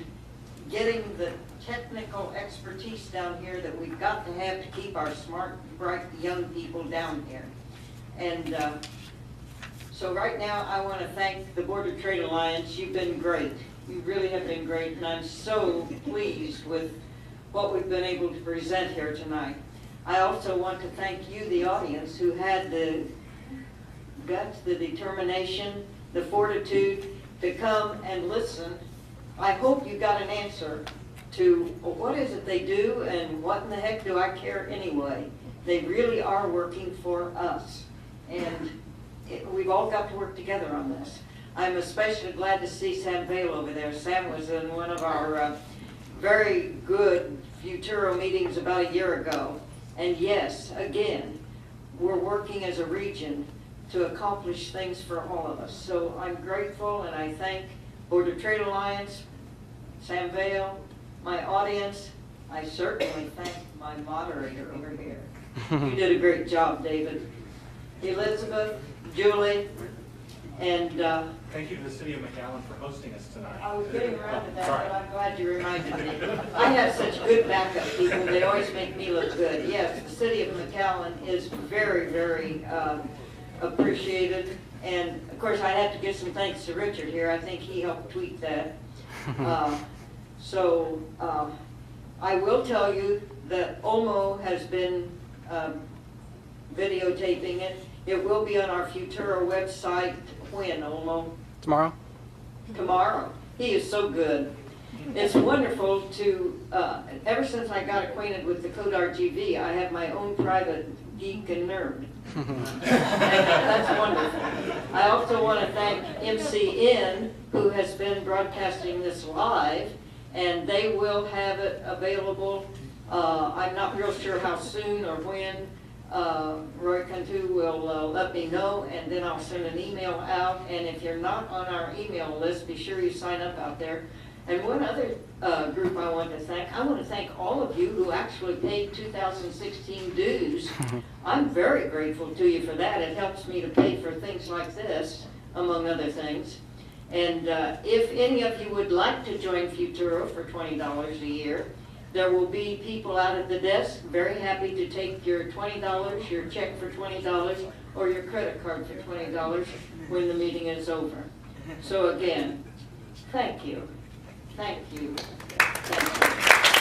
getting the technical expertise down here that we've got to have to keep our smart, bright young people down here. And so right now, I want to thank the Border Trade Alliance. You've been great. You really have been great, and I'm so pleased with what we've been able to present here tonight. I also want to thank you, the audience, who had the guts, the determination, the fortitude to come and listen. I hope you got an answer to, well, what is it they do and what in the heck do I care anyway? They really are working for us, and we've all got to work together on this. I'm especially glad to see Sam Vale over there. Sam was in one of our very good Futuro meetings about a year ago. And yes, again, we're working as a region to accomplish things for all of us. So I'm grateful, and I thank Border Trade Alliance, Sam Vale, my audience. I certainly thank my moderator over here. You did a great job, David. Elizabeth, Julie, and Thank you to the city of McAllen for hosting us tonight. I was getting around to that, Sorry. but I'm glad you reminded me. I have such good backup people, they always make me look good. Yes, the city of McAllen is very, very appreciated. And of course, I have to give some thanks to Richard here. I think he helped tweet that. I will tell you that Olmo has been videotaping it. It will be on our Futura website. When, Olmo? Tomorrow? Tomorrow. He is so good. It's wonderful to, ever since I got acquainted with the Code RGV, I have my own private geek and nerd. That's wonderful. I also want to thank MCN, who has been broadcasting this live, and they will have it available. I'm not real sure how soon or when. Roy Cantu will let me know, and then I'll send an email out. And if you're not on our email list, be sure you sign up out there. And one other group I want to thank all of you who actually paid 2016 dues. I'm very grateful to you for that. It helps me to pay for things like this, among other things. And if any of you would like to join Futuro for $20 a year, there will be people out at the desk very happy to take your $20, your check for $20, or your credit card for $20 when the meeting is over. So again, thank you. Thank you. Thank you.